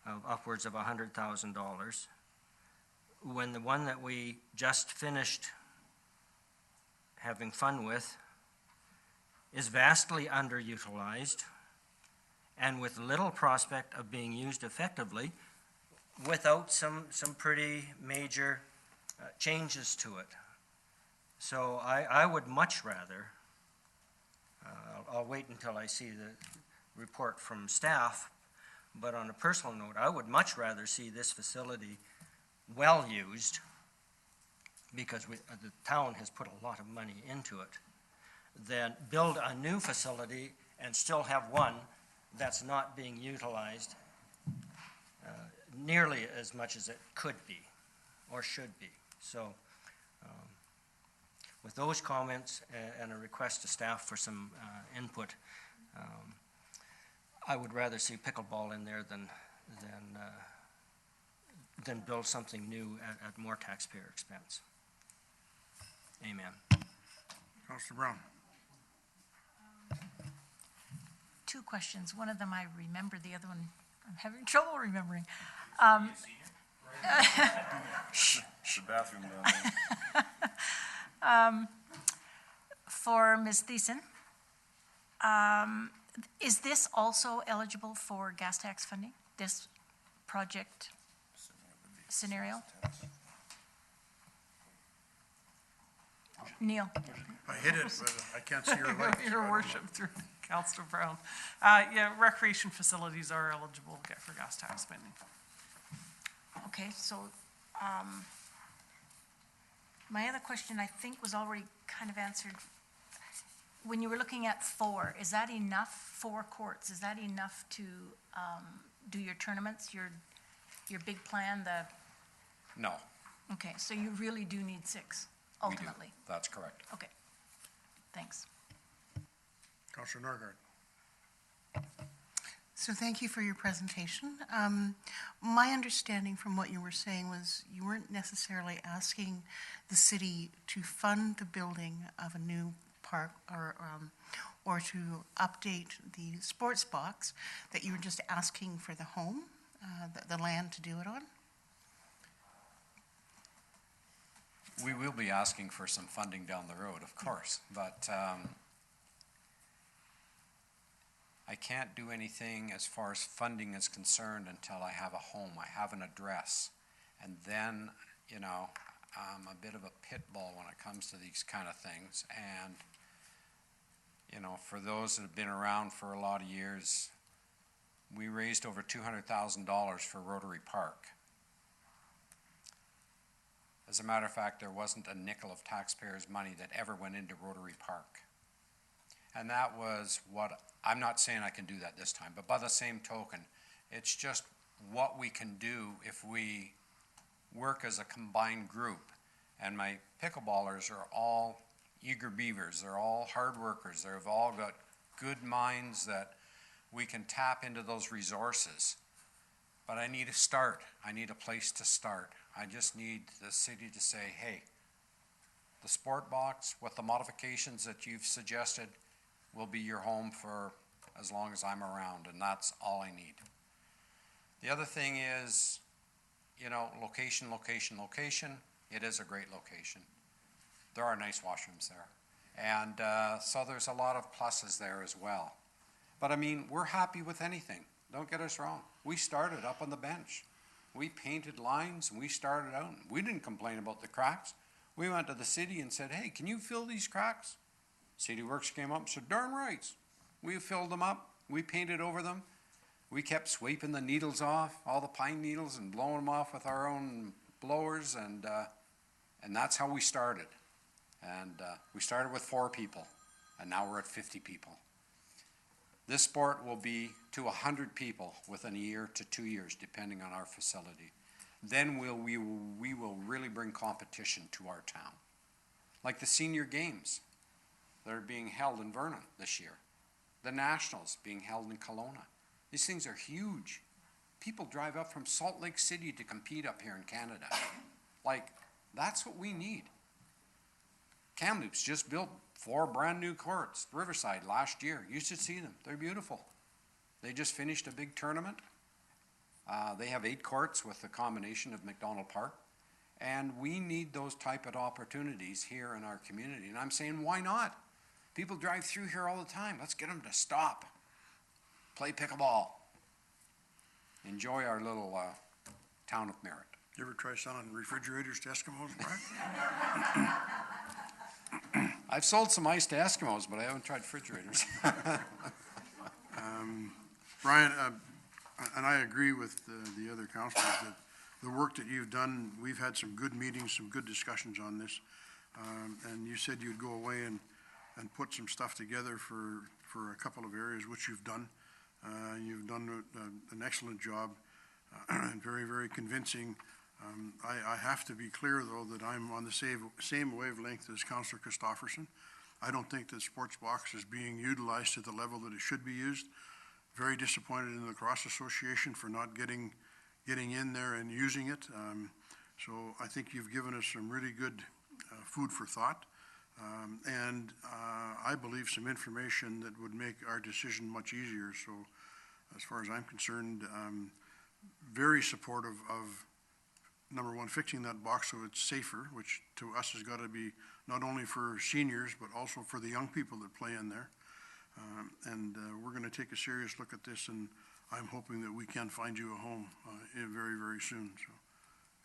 of upwards of $100,000, when the one that we just finished having fun with is vastly underutilized and with little prospect of being used effectively without some pretty major changes to it. So I would much rather, I'll wait until I see the report from staff, but on a personal note, I would much rather see this facility well used, because the town has put a lot of money into it, than build a new facility and still have one that's not being utilized nearly as much as it could be or should be. So with those comments and a request to staff for some input, I would rather see pickleball in there than build something new at more taxpayer expense. Amen. Councillor Brown. Two questions. One of them I remember, the other one I'm having trouble remembering. The bathroom down there. For Ms. Thiessen, is this also eligible for gas tax funding, this project scenario? Neil? I hit it, but I can't see your light. Your Worship, through Councillor Brown. Yeah, recreation facilities are eligible for gas tax spending. Okay, so my other question, I think, was already kind of answered. When you were looking at 4, is that enough, 4 courts? Is that enough to do your tournaments, your big plan, No, okay, so you really do need 6, we do. ultimately? That's correct. Okay, thanks. Councillor Norgard. So thank you for your presentation. My understanding from what you were saying was you weren't necessarily asking the city to fund the building of a new park or to update the sports box, that you were just asking for the home, the land to do it on? We will be asking for some funding down the road, of course, but I can't do anything as far as funding is concerned until I have a home, I have an address. And then, you know, I'm a bit of a pit bull when it comes to these kind of things. And, you know, for those that have been around for a lot of years, we raised over $200,000 for Rotary Park. As a matter of fact, there wasn't a nickel of taxpayers' money that ever went into Rotary Park. And that was what, I'm not saying I can do that this time, but by the same token, it's just what we can do if we work as a combined group. And my pickleballers are all eager beavers, they're all hard workers, they've all got good minds that we can tap into those resources. But I need a start, I need a place to start. I just need the city to say, hey, the sport box with the modifications that you've suggested will be your home for as long as I'm around, and that's all I need. The other thing is, you know, location, location, location. It is a great location. There are nice washrooms there. And so there's a lot of pluses there as well. But I mean, we're happy with anything. Don't get us wrong. We started up on the bench. We painted lines and we started out. We didn't complain about the cracks. We went to the city and said, hey, can you fill these cracks? City Works came up and said, darn right. We filled them up. we painted over them. We kept sweeping the needles off, all the pine needles, and blowing them off with our own blowers, and that's how we started. And we started with 4 people, and now we're at 50 people. This sport will be to 100 people within a year to 2 years, depending on our facility. Then we will really bring competition to our town. Like the senior games that are being held in Vernon this year. The nationals being held in Kelowna. These things are huge. People drive up from Salt Lake City to compete up here in Canada. Like, that's what we need. Kamloops just built 4 brand new courts, Riverside, last year. You should see them. They're beautiful. They just finished a big tournament. They have 8 courts with the combination of McDonald Park. And we need those type of opportunities here in our community. And I'm saying, why not? People drive through here all the time. Let's get them to stop. Play pickleball. Enjoy our little town of Merritt. You ever try selling refrigerators to Eskimos, Brian? I've sold some ice to Eskimos, but I haven't tried refrigerators. Brian, and I agree with the other councilors that the work that you've done, we've had some good meetings, some good discussions on this. And you said you'd go away and put some stuff together for a couple of areas, which you've done. You've done an excellent job, and very, very convincing. I have to be clear, though, that I'm on the same wavelength as Councillor Christopherson. I don't think that Sports Box is being utilized to the level that it should be used. Very disappointed in the Lacrosse Association for not getting in there and using it. So I think you've given us some really good food for thought. And I believe some information that would make our decision much easier. So as far as I'm concerned, very supportive of, number one, fixing that box so it's safer, which to us has got to be not only for seniors, but also for the young people that play in there. And we're going to take a serious look at this, and I'm hoping that we can find you a home very, very soon. So,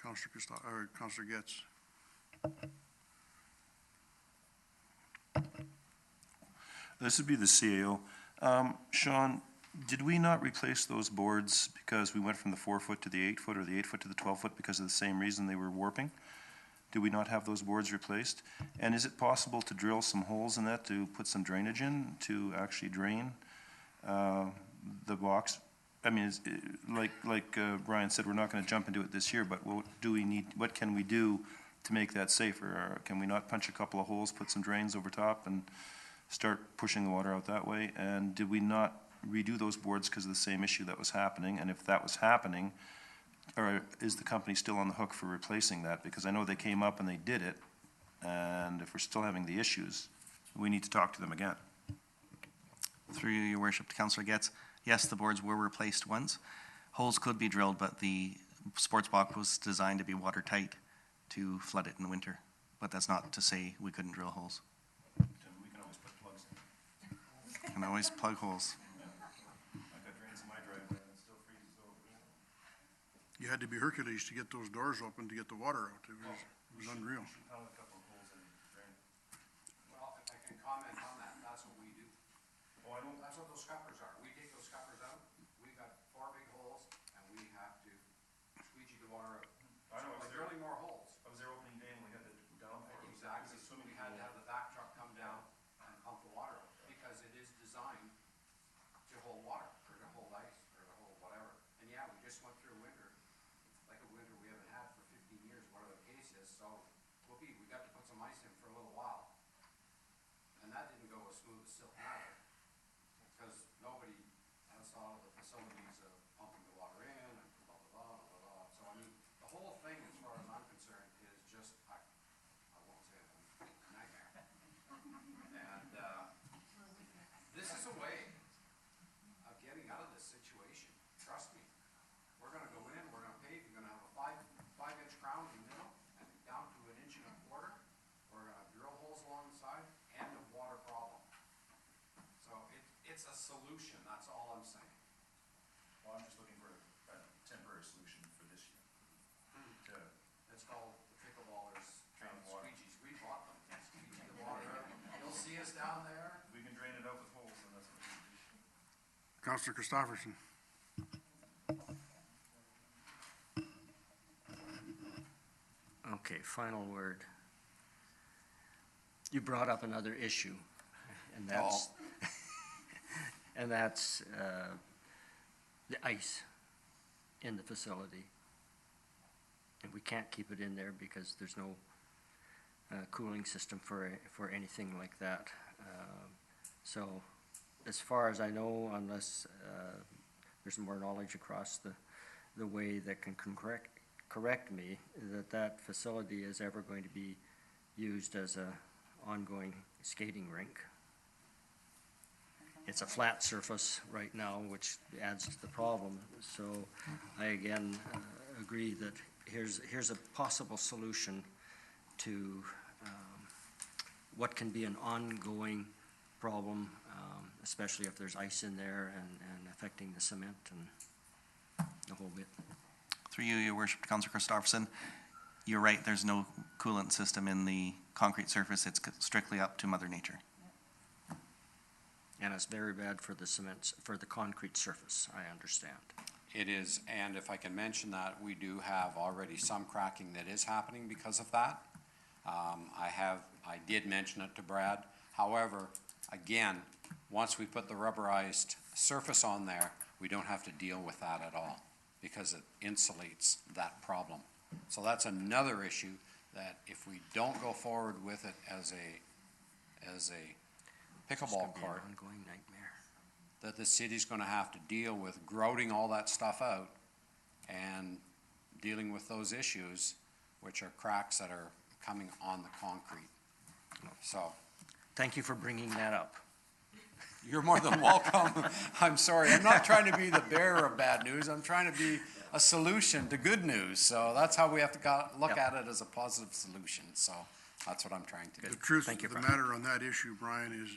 Councillor Getz. This would be the CAO. Sean, did we not replace those boards because we went from the 4-foot to the 8-foot or the 8-foot to the 12-foot because of the same reason they were warping? Do we not have those boards replaced? And is it possible to drill some holes in that to put some drainage in to actually drain the box? I mean, like Brian said, we're not going to jump into it this year, but what can we do to make that safer? Or can we not punch a couple of holes, put some drains over top, and start pushing the water out that way? And did we not redo those boards because of the same issue that was happening? And if that was happening, or is the company still on the hook for replacing that? Because I know they came up and they did it, and if we're still having the issues, we need to talk to them again. Through your worship to Councillor Getz, yes, the boards were replaced once. Holes could be drilled, but the sports box was designed to be watertight to flood it in the winter. But that's not to say we couldn't drill holes. We can always put plugs in. Can always plug holes. I've got drains in my driveway and it still freezes over. You had to be Hercules to get those doors open to get the water out. It was unreal. Well, if I can comment on that, that's what we do. Oh, I know. That's what those scuppers are. We take those scuppers out, we got 4 big holes, and we have to squeegee the water out. I know, Like drilling more holes. I was there opening day and we had the downpour. Exactly. We had to have the back truck come down and pump the water out, because it is designed to hold water, or to hold ice, or to hold whatever. And yeah, we just went through a winter, like a winter we haven't had for 15 years, whatever the case is, so, whoopee, we got to put some ice in for a little while. And that didn't go as smooth as silk either, because nobody has all the facilities of pumping the water in and blah, blah, blah, blah, blah. So, I mean, the whole thing, as far as I'm concerned, is just, I won't say it, a nightmare. And, this is a way of getting out of this situation, trust me. We're gonna go in, we're gonna pave, you're gonna have a 5-inch crown in the middle, and down to 1.25 inches. We're gonna drill holes along the side, end of water problem. So it's a solution, that's all I'm saying. Well, I'm just looking for a temporary solution for this year. It's called the pickleballers Drain water. squeegees. We bought them, squeegee the water out. You'll see us down there. We can drain it out with holes, and that's what we do. Councillor Christopherson. Okay, final word. You brought up another issue, and that's, and that's the ice in the facility. And we can't keep it in there because there's no cooling system for anything like that. So as far as I know, unless there's more knowledge across the way that can correct me, that facility is ever going to be used as a ongoing skating rink. It's a flat surface right now, which adds to the problem. So I again agree that here's a possible solution to what can be an ongoing problem, especially if there's ice in there and affecting the cement and the whole bit. Through you, Your Worship, Councillor Christopherson, you're right, there's no coolant system in the concrete surface. It's strictly up to Mother Nature. And it's very bad for the cement, for the concrete surface, I understand. It is, and if I can mention that, we do have already some cracking that is happening because of that. I did mention it to Brad. However, again, once we put the rubberized surface on there, we don't have to deal with that at all because it insulates that problem. So that's another issue that if we don't go forward with it as a pickleball court, Ongoing nightmare. that the city's gonna have to deal with grouting all that stuff out and dealing with those issues, which are cracks that are coming on the concrete. So, Thank you for bringing that up. you're more than welcome. I'm sorry, I'm not trying to be the bearer of bad news, I'm trying to be a solution to good news. So that's how we have to look at it, as a positive solution, so that's what I'm trying to do. The truth Thank of you, the Brian. matter on that issue, Brian, is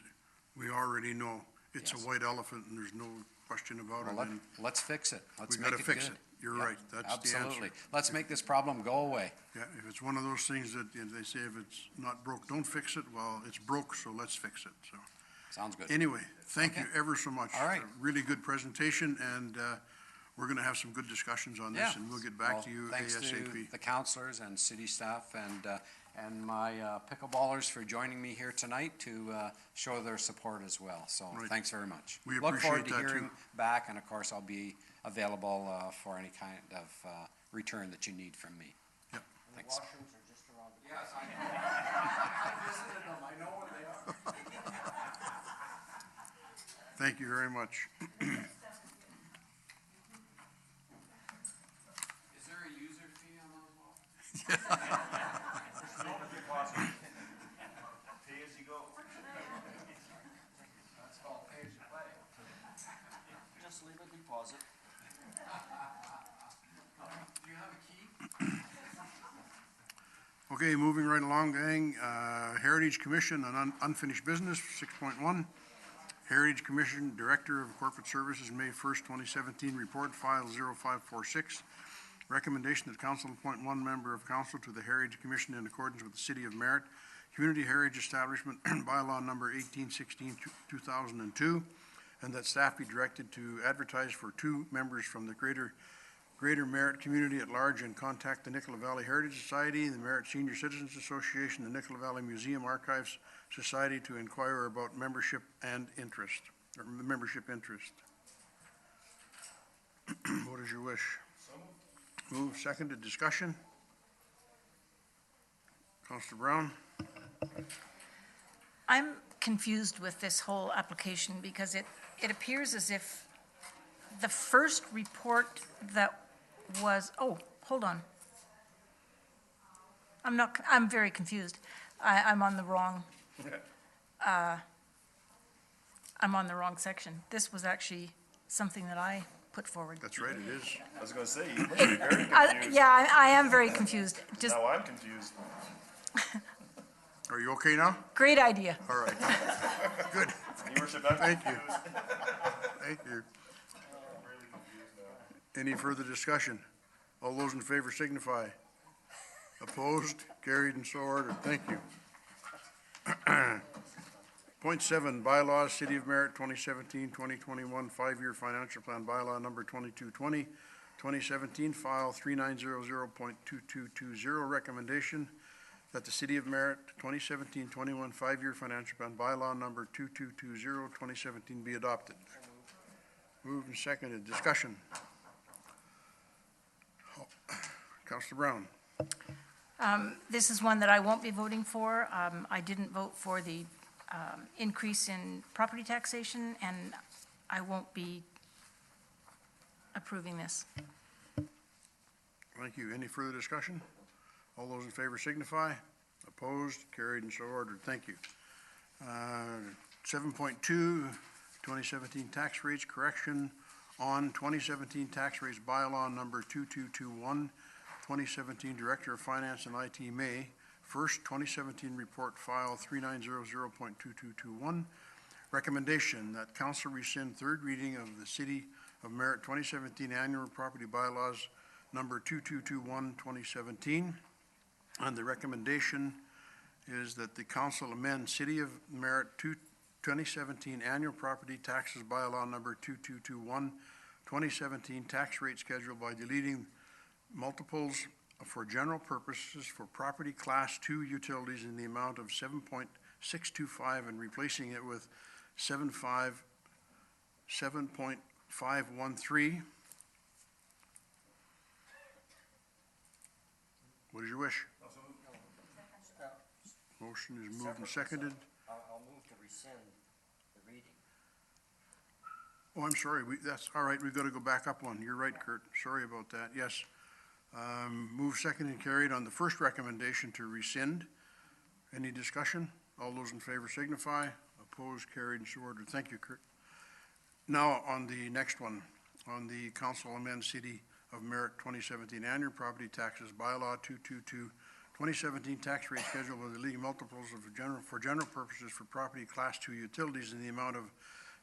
we already know it's a Yes. white elephant and there's no question about Well, it. And let's fix it, let's we make gotta it good. fix it. You're Yeah, right. That's the answer. Absolutely, let's make this problem go away. Yeah, if it's one of those things that they say if it's not broke, don't fix it. Well, it's broke, so let's fix it. So Sounds good. anyway, thank you Okay. ever so much. All right. A really good presentation, and we're gonna have some good discussions on this, Yeah. and we'll get back Well, to you thanks to ASAP. the counselors and city staff and my pickleballers for joining me here tonight to show their support as well. So Right. thanks very much. We Look forward appreciate to that, hearing too. back, and of course, I'll be available for any kind of return that you need from me. Yep. Thanks. Yes, I know. I visited them, I know where they are. Thank you very much. Is there a user fee on those? Pay as you go. That's called pay as you play. Just leave a deposit. Do you have a key? Okay, moving right along, gang. Heritage Commission on Unfinished Business, 6.1. Heritage Commission Director of Corporate Services, May 1st, 2017, report file 0546. Recommendation that council appoint one member of council to the Heritage Commission in accordance with the City of Merritt Community Heritage Establishment Bylaw Number 1816, 2002, and that staff be directed to advertise for two members from the Greater Merritt community at large and contact the Nicola Valley Heritage Society, the Merritt Senior Citizens Association, the Nicola Valley Museum Archives Society to inquire about membership and interest, or membership interest. What is your wish? Move, seconded, discussion? Councilor Brown? I'm confused with this whole application because it appears as if the first report that was, oh, hold on. I'm very confused. I'm on the wrong, I'm on the wrong section. This was actually something that I put forward. That's right, it is. I was gonna say, you must be very confused. Yeah, I am very confused. Just, Now I'm confused. Are you okay now? great idea. All right. Good. Your worship, I'm Thank you. confused. Thank you. Any further discussion? All those in favor signify. Opposed? Carried and so ordered. Thank you. Point 7, bylaws, City of Merritt 2017-2021 5-year financial plan bylaw number 2220, 2017, file 3900.2220, recommendation that the City of Merritt 2017-21 5-year financial plan bylaw number 2220, 2017 be adopted. Moved and seconded. Discussion. Councilor Brown. This is one that I won't be voting for. I didn't vote for the increase in property taxation, and I won't be approving this. Thank you. Any further discussion? All those in favor signify. Opposed, carried, and so ordered. Thank you. 7.2, 2017 tax rates correction on 2017 tax rates bylaw number 2221, 2017 Director of Finance and IT May. First, 2017 report file 3900.2221. Recommendation that council rescind third reading of the City of Merritt 2017 annual property bylaws number 2221, 2017. And the recommendation is that the council amend City of Merritt 2017 annual property taxes bylaw number 2221, 2017 tax rate schedule by deleting multiples for general purposes for property class 2 utilities in the amount of 7.625 and replacing it with 7.513. What is your wish? Motion is moved and seconded. I'll move to rescind the reading. Oh, I'm sorry, that's, all right, we've got to go back up one. You're right, Kurt, sorry about that, yes. Move second and carried on the first recommendation to rescind. Any discussion? All those in favor signify. Opposed, carried, and so ordered. Thank you, Kurt. Now, on the next one, on the council amend City of Merritt 2017 annual property taxes bylaw 222, 2017 tax rate schedule with the leading multiples of general purposes for property class 2 utilities in the amount of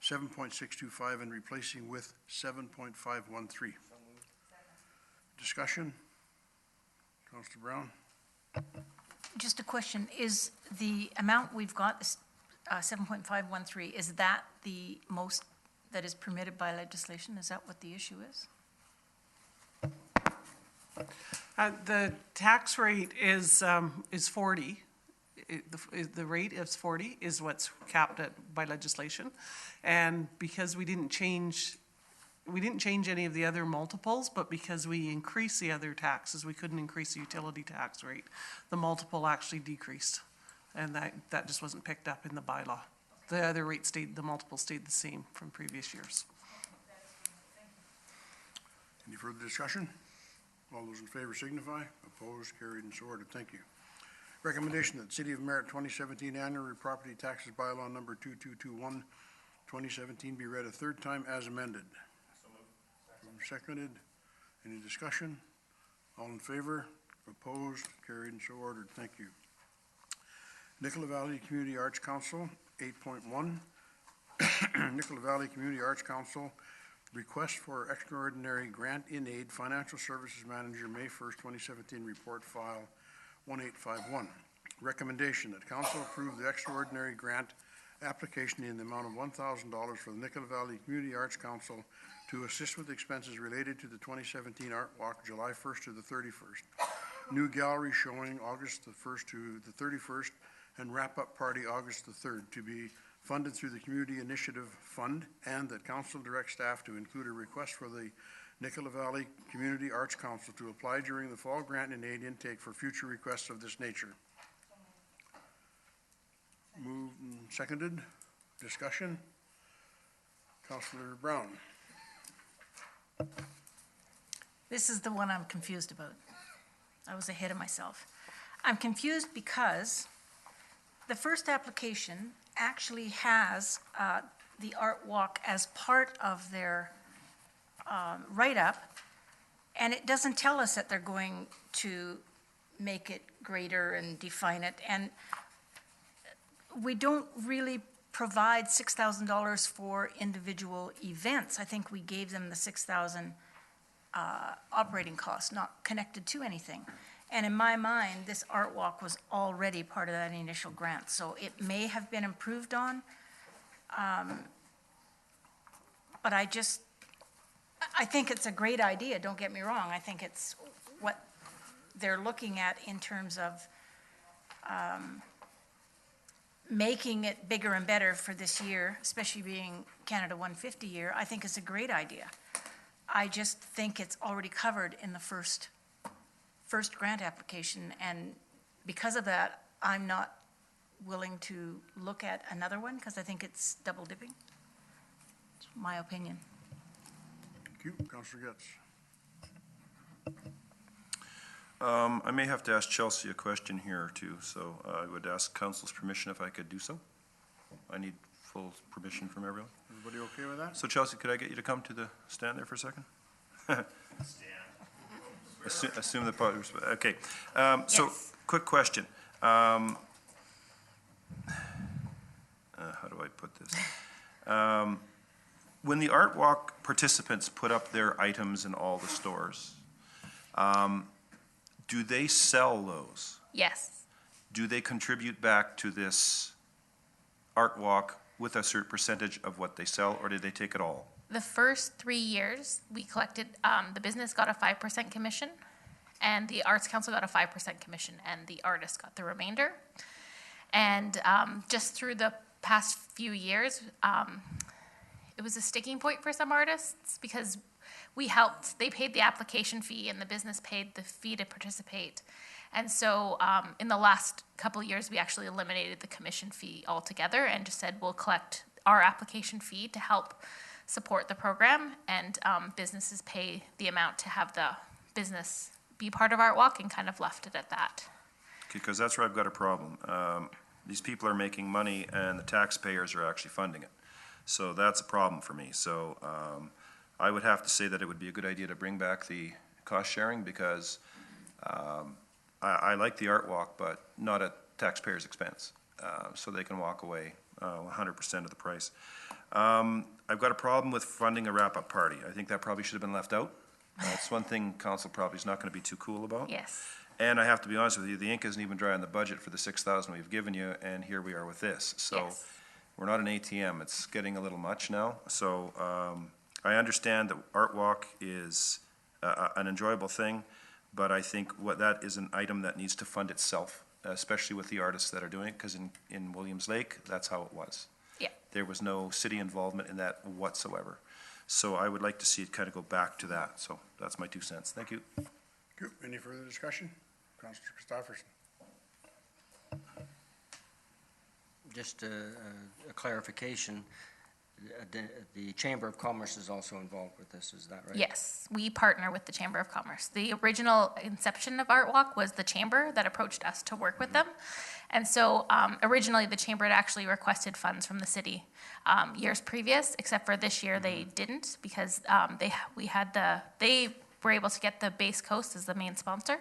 7.625 and replacing with 7.513. Discussion? Councilor Brown? Just a question, is the amount we've got, 7.513, is that the most that is permitted by legislation? Is that what the issue is? The tax rate is 40. The rate is 40 is what's capped at by legislation. And because we didn't change any of the other multiples, but because we increased the other taxes, we couldn't increase the utility tax rate. The multiple actually decreased, and that just wasn't picked up in the bylaw. The other rate the multiple stayed the same from previous years. Any further discussion? All those in favor signify. Opposed, carried, and so ordered. Thank you. Recommendation that City of Merritt 2017 annual property taxes bylaw number 2221, 2017 be read a third time as amended. Seconded. Any discussion? All in favor? Opposed? Carried and so ordered. Thank you. Nicola Valley Community Arts Council, 8.1. Nicola Valley Community Arts Council, request for extraordinary grant in aid financial services manager, May 1st, 2017, report file 1851. Recommendation that council approve the extraordinary grant application in the amount of $1,000 for the Nicola Valley Community Arts Council to assist with expenses related to the 2017 Art Walk, July 1st to the 31st. New gallery showing August the 1st to the 31st, and wrap-up party August the 3rd, to be funded through the Community Initiative Fund, and that council direct staff to include a request for the Nicola Valley Community Arts Council to apply during the fall grant and aid intake for future requests of this nature. Moved and seconded. Discussion? Councilor Brown. This is the one I'm confused about. I was ahead of myself. I'm confused because the first application actually has the Art Walk as part of their write-up, and it doesn't tell us that they're going to make it greater and define it. And we don't really provide $6,000 for individual events. I think we gave them the $6,000 operating costs, not connected to anything. And in my mind, this art walk was already part of that initial grant, so it may have been improved on. But I think it's a great idea, don't get me wrong. I think it's what they're looking at in terms of making it bigger and better for this year, especially being Canada 150 year, I think is a great idea. I just think it's already covered in the first grant application, and because of that, I'm not willing to look at another one, because I think it's double dipping. It's my opinion. Thank you. Councillor Getz. I may have to ask Chelsea a question here or two, so I would ask council's permission if I could do so. I need full permission from everyone. Everybody okay with that? So Chelsea, could I get you to come to the stand there for a second? Assume the, okay. So, Yes. quick question. How do I put this? When the Art Walk participants put up their items in all the stores, do they sell those? Yes. Do they contribute back to this Art Walk with a certain percentage of what they sell, or do they take it all? The first 3 years, we collected, the business got a 5% commission, and the Arts Council got a 5% commission, and the artist got the remainder. And just through the past few years, it was a sticking point for some artists because we helped, they paid the application fee and the business paid the fee to participate. And so in the last couple of years, we actually eliminated the commission fee altogether and just said we'll collect our application fee to help support the program, and businesses pay the amount to have the business be part of Art Walk, and kind of left it at that. Okay, because that's where I've got a problem. These people are making money and the taxpayers are actually funding it. So that's a problem for me. So I would have to say that it would be a good idea to bring back the cost sharing, because I like the Art Walk, but not at taxpayers' expense. So they can walk away 100% of the price. I've got a problem with funding a wrap-up party. I think that probably should have been left out. That's one thing council probably is not going to be too cool about. Yes. And I have to be honest with you, the ink isn't even dry on the budget for the 6,000 we've given you, and here we are with this. So Yes. we're not an ATM. It's getting a little much now. So I understand that Art Walk is an enjoyable thing, but I think what that is an item that needs to fund itself, especially with the artists that are doing it, because in Williams Lake, that's how it was. Yeah. There was no city involvement in that whatsoever. So I would like to see it kind of go back to that. So that's my 2 cents. Thank you. Thank you. Any further discussion? Councillor Christopherson. Just a clarification, the Chamber of Commerce is also involved with this, is that right? Yes, we partner with the Chamber of Commerce. The original inception of Art Walk was the Chamber that approached us to work with them. And so originally, the Chamber had actually requested funds from the city years previous, except for this year they didn't, because they were able to get the Base Coast as the main sponsor.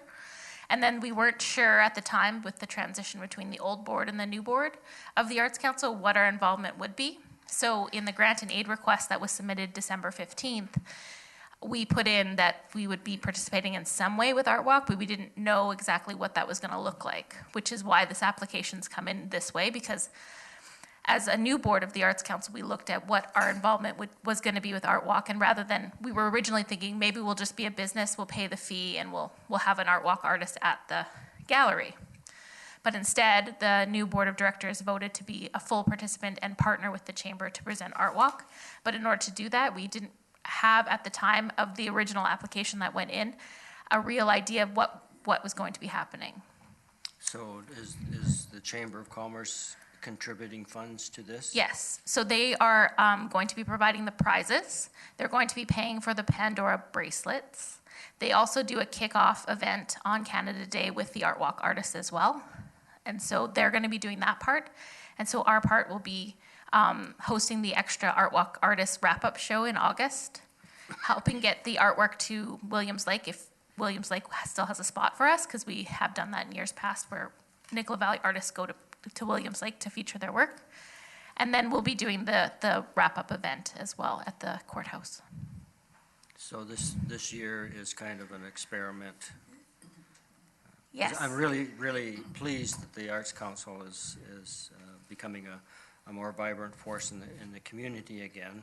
And then we weren't sure at the time, with the transition between the old board and the new board of the Arts Council, what our involvement would be. So in the grant and aid request that was submitted December 15th, we put in that we would be participating in some way with Art Walk, but we didn't know exactly what that was going to look like, which is why this application's come in this way, because as a new board of the Arts Council, we looked at what our involvement was going to be with Art Walk, and rather than, we were originally thinking maybe we'll just be a business, we'll pay the fee, and we'll have an Art Walk artist at the gallery. But instead, the new board of directors voted to be a full participant and partner with the Chamber to present Art Walk. But in order to do that, we didn't have, at the time of the original application that went in, a real idea of what was going to be happening. So is the Chamber of Commerce contributing funds to this? Yes, so they are going to be providing the prizes. They're going to be paying for the Pandora bracelets. They also do a kickoff event on Canada Day with the Art Walk artists as well. And so they're going to be doing that part. And so our part will be hosting the extra Art Walk artist wrap-up show in August, helping get the artwork to Williams Lake if Williams Lake still has a spot for us, because we have done that in years past where Nicola Valley artists go to Williams Lake to feature their work. And then we'll be doing the wrap-up event as well at the courthouse. So this year is kind of an experiment Yes. I'm really, really pleased that the Arts Council is becoming a more vibrant force in the community again.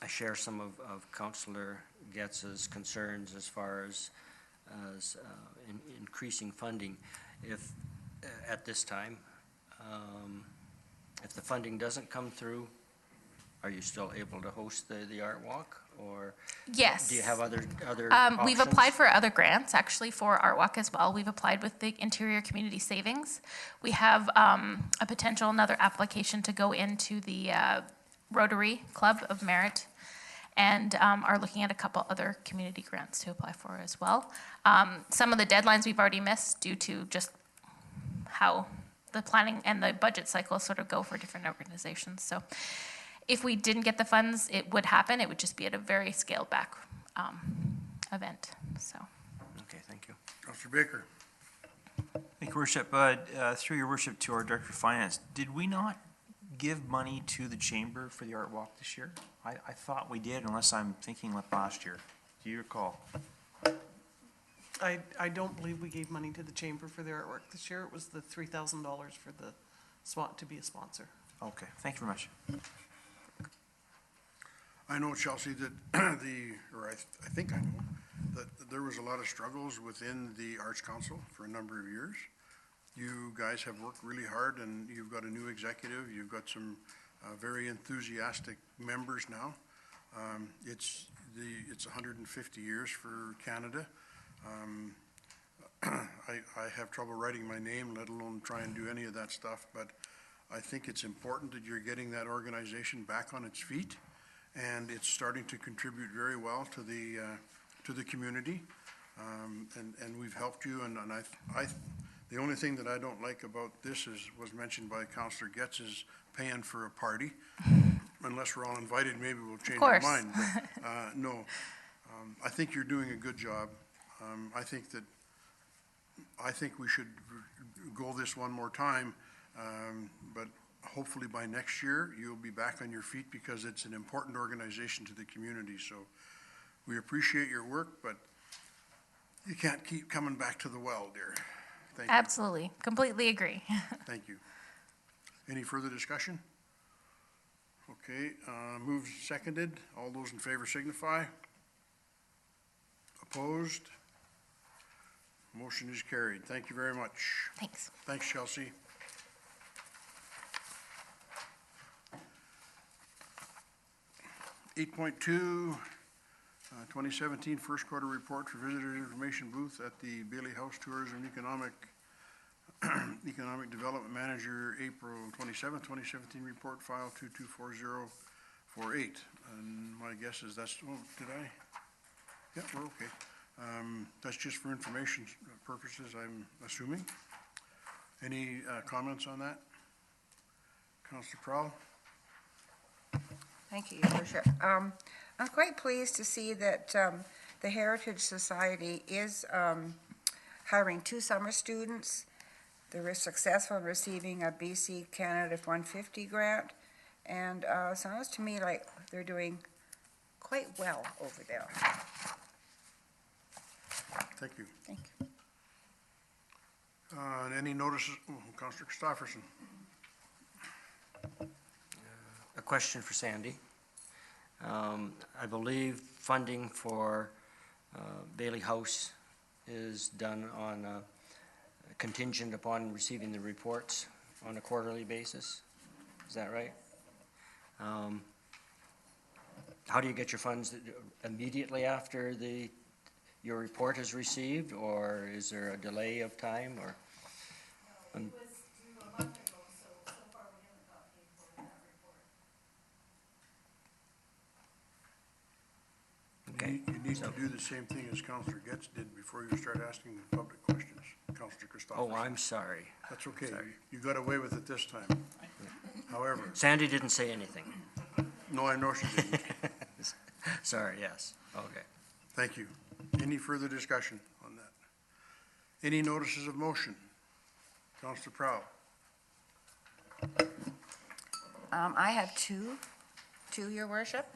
I share some of Councillor Getz's concerns as far as increasing funding. If, at this time, if the funding doesn't come through, are you still able to host the Art Walk, or Yes. do you have other We've options? applied for other grants, actually, for Art Walk as well. We've applied with the Interior Community Savings. We have a potential, another application to go into the Rotary Club of Merit, and are looking at a couple other community grants to apply for as well. Some of the deadlines we've already missed due to just how the planning and the budget cycles sort of go for different organizations. So if we didn't get the funds, it would happen. It would just be at a very scaled back event, so. Okay, thank you. Councillor Baker. Thank you, Worship. Through your worship to our Director of Finance, did we not give money to the Chamber for the Art Walk this year? I thought we did, unless I'm thinking like last year. Do you recall? I don't believe we gave money to the Chamber for their artwork this year. It was the $3,000 for the SWAT to be a sponsor. Okay, thank you very much. I know, Chelsea, that I think I know, that there was a lot of struggles within the Arts Council for a number of years. You guys have worked really hard, and you've got a new executive, you've got some very enthusiastic members now. It's 150 years for Canada. I have trouble writing my name, let alone try and do any of that stuff, but I think it's important that you're getting that organization back on its feet, and it's starting to contribute very well to the community. And we've helped you, and the only thing that I don't like about this was mentioned by Councillor Getz, is paying for a party. Unless we're all invited, maybe we'll change our mind. But, no, I think you're doing a good job. I think we should go this one more time, but hopefully by next year, you'll be back on your feet, because it's an important organization to the community. So we appreciate your work, but you can't keep coming back to the well, dear. Thank you. Absolutely, completely agree. Thank you. Any further discussion? Okay, moved, seconded. All those in favor signify. Opposed? Motion is carried. Thank you very much. Thanks. Thanks, Chelsea. Eight point two, 2017 first quarter report for visitors information booth at the Bailey House Tourism Economic Development Manager, April 27th, 2017 report file 224048. And my guess is that's, oh, did I? Yeah, we're okay. That's just for information purposes, I'm assuming. Any comments on that? Councillor Prowl? Thank you, Your Worship. I'm quite pleased to see that the Heritage Society is hiring 2 summer students. They were successful in receiving a BC Canada F-150 grant, and sounds to me like they're doing quite well over there. Thank you. Thank you. And any notices, Councillor Christopherson? A question for Sandy. I believe funding for Bailey House is done on contingent upon receiving the reports on a quarterly basis. Is that right? How do you get your funds? Immediately after your report is received, or is there a delay of time, or? It was due a month ago, so far we haven't got paid for that report. Okay. You need to do the same thing as Councillor Getz did before you start asking the public questions, Councillor Christopherson. Oh, I'm sorry. That's okay. Sorry. You got away with it this time. However, Sandy didn't say anything. no, I know she didn't. Sorry, yes. Okay. Thank you. Any further discussion on that? Any notices of motion? Councillor Prowl? I have two, Your Worship.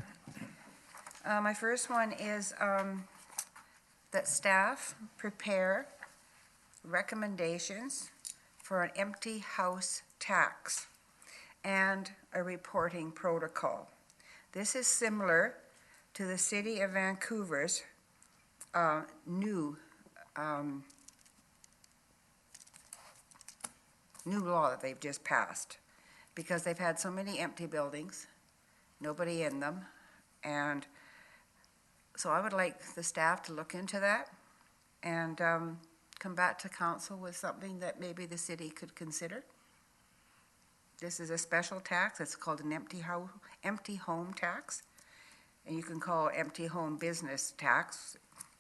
My first one is that staff prepare recommendations for an empty house tax and a reporting protocol. This is similar to the City of Vancouver's new law that they've just passed, because they've had so many empty buildings, nobody in them, and so I would like the staff to look into that and come back to council with something that maybe the city could consider. This is a special tax. It's called an empty home tax. And you can call it empty home business tax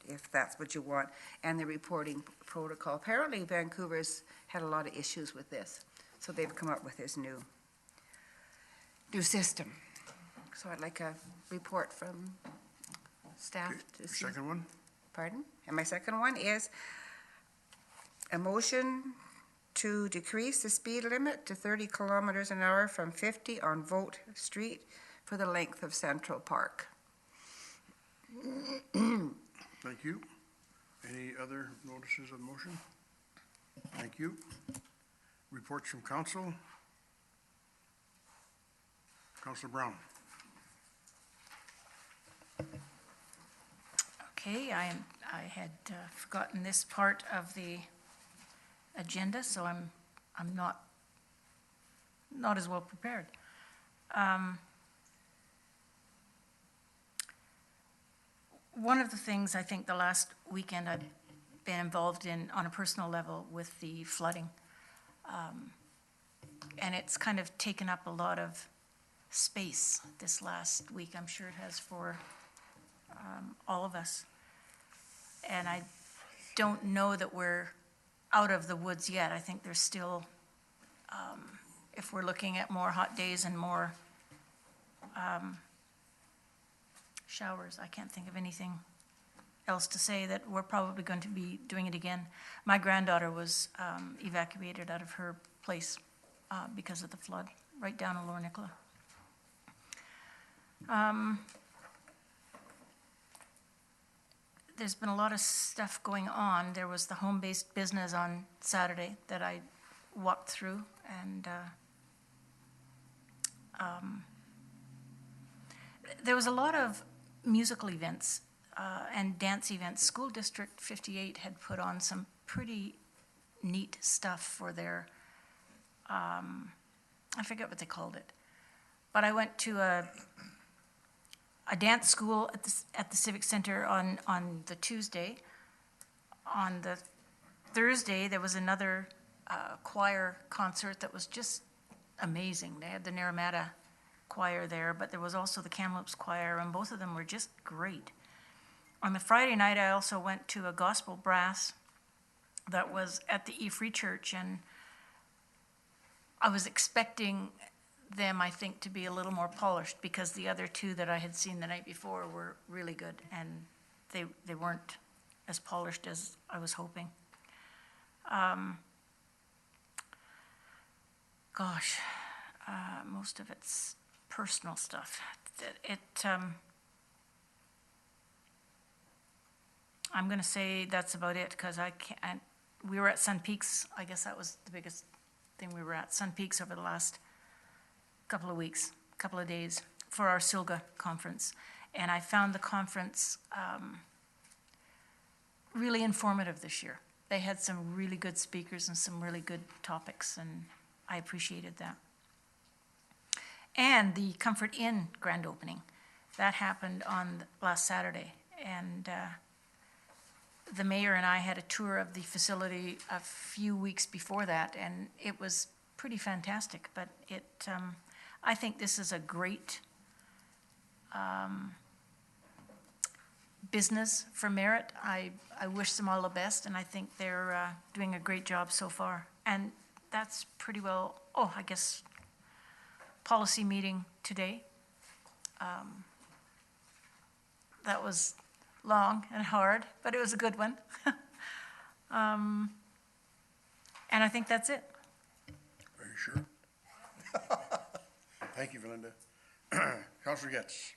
if that's what you want, and the reporting protocol. Apparently Vancouver's had a lot of issues with this, so they've come up with this new system. So I'd like a report from staff to see. Second one? Pardon? And my second one is a motion to decrease the speed limit to 30 kilometers an hour from 50 on Vote Street for the length of Central Park. Thank you. Any other notices of motion? Thank you. Reports from council. Councilor Brown. Okay, I had forgotten this part of the agenda, so I'm not as well prepared. One of the things I think the last weekend I've been involved in on a personal level with the flooding, and it's kind of taken up a lot of space this last week. I'm sure it has for all of us. And I don't know that we're out of the woods yet. I think there's still, if we're looking at more hot days and more showers, I can't think of anything else to say, that we're probably going to be doing it again. My granddaughter was evacuated out of her place because of the flood, right down in Lower Nicola. There's been a lot of stuff going on. There was the home-based business on Saturday that I walked through, and there was a lot of musical events and dance events. School District 58 had put on some pretty neat stuff for their, I forget what they called it, but I went to a dance school at the Civic Center on the Tuesday. On the Thursday, there was another choir concert that was just amazing. They had the Naramata choir there, but there was also the Kamloops choir, and both of them were just great. On the Friday night, I also went to a gospel brass that was at the E Free Church, and I was expecting them, I think, to be a little more polished, because the other two that I had seen the night before were really good, and they weren't as polished as I was hoping. Most of it's personal stuff. I'm going to say that's about it, because we were at Sun Peaks. I guess that was the biggest thing we were at, Sun Peaks, over the last couple of weeks, couple of days, for our SILGA conference. And I found the conference really informative this year. They had some really good speakers and some really good topics, and I appreciated that. And the Comfort Inn grand opening, that happened on last Saturday. And the mayor and I had a tour of the facility a few weeks before that, and it was pretty fantastic. But I think this is a great business for Merit. I wish them all the best, and I think they're doing a great job so far. And that's pretty well, I guess, policy meeting today. That was long and hard, but it was a good one. And I think that's it. Are you sure? Thank you, Valinda. Councilor Getz.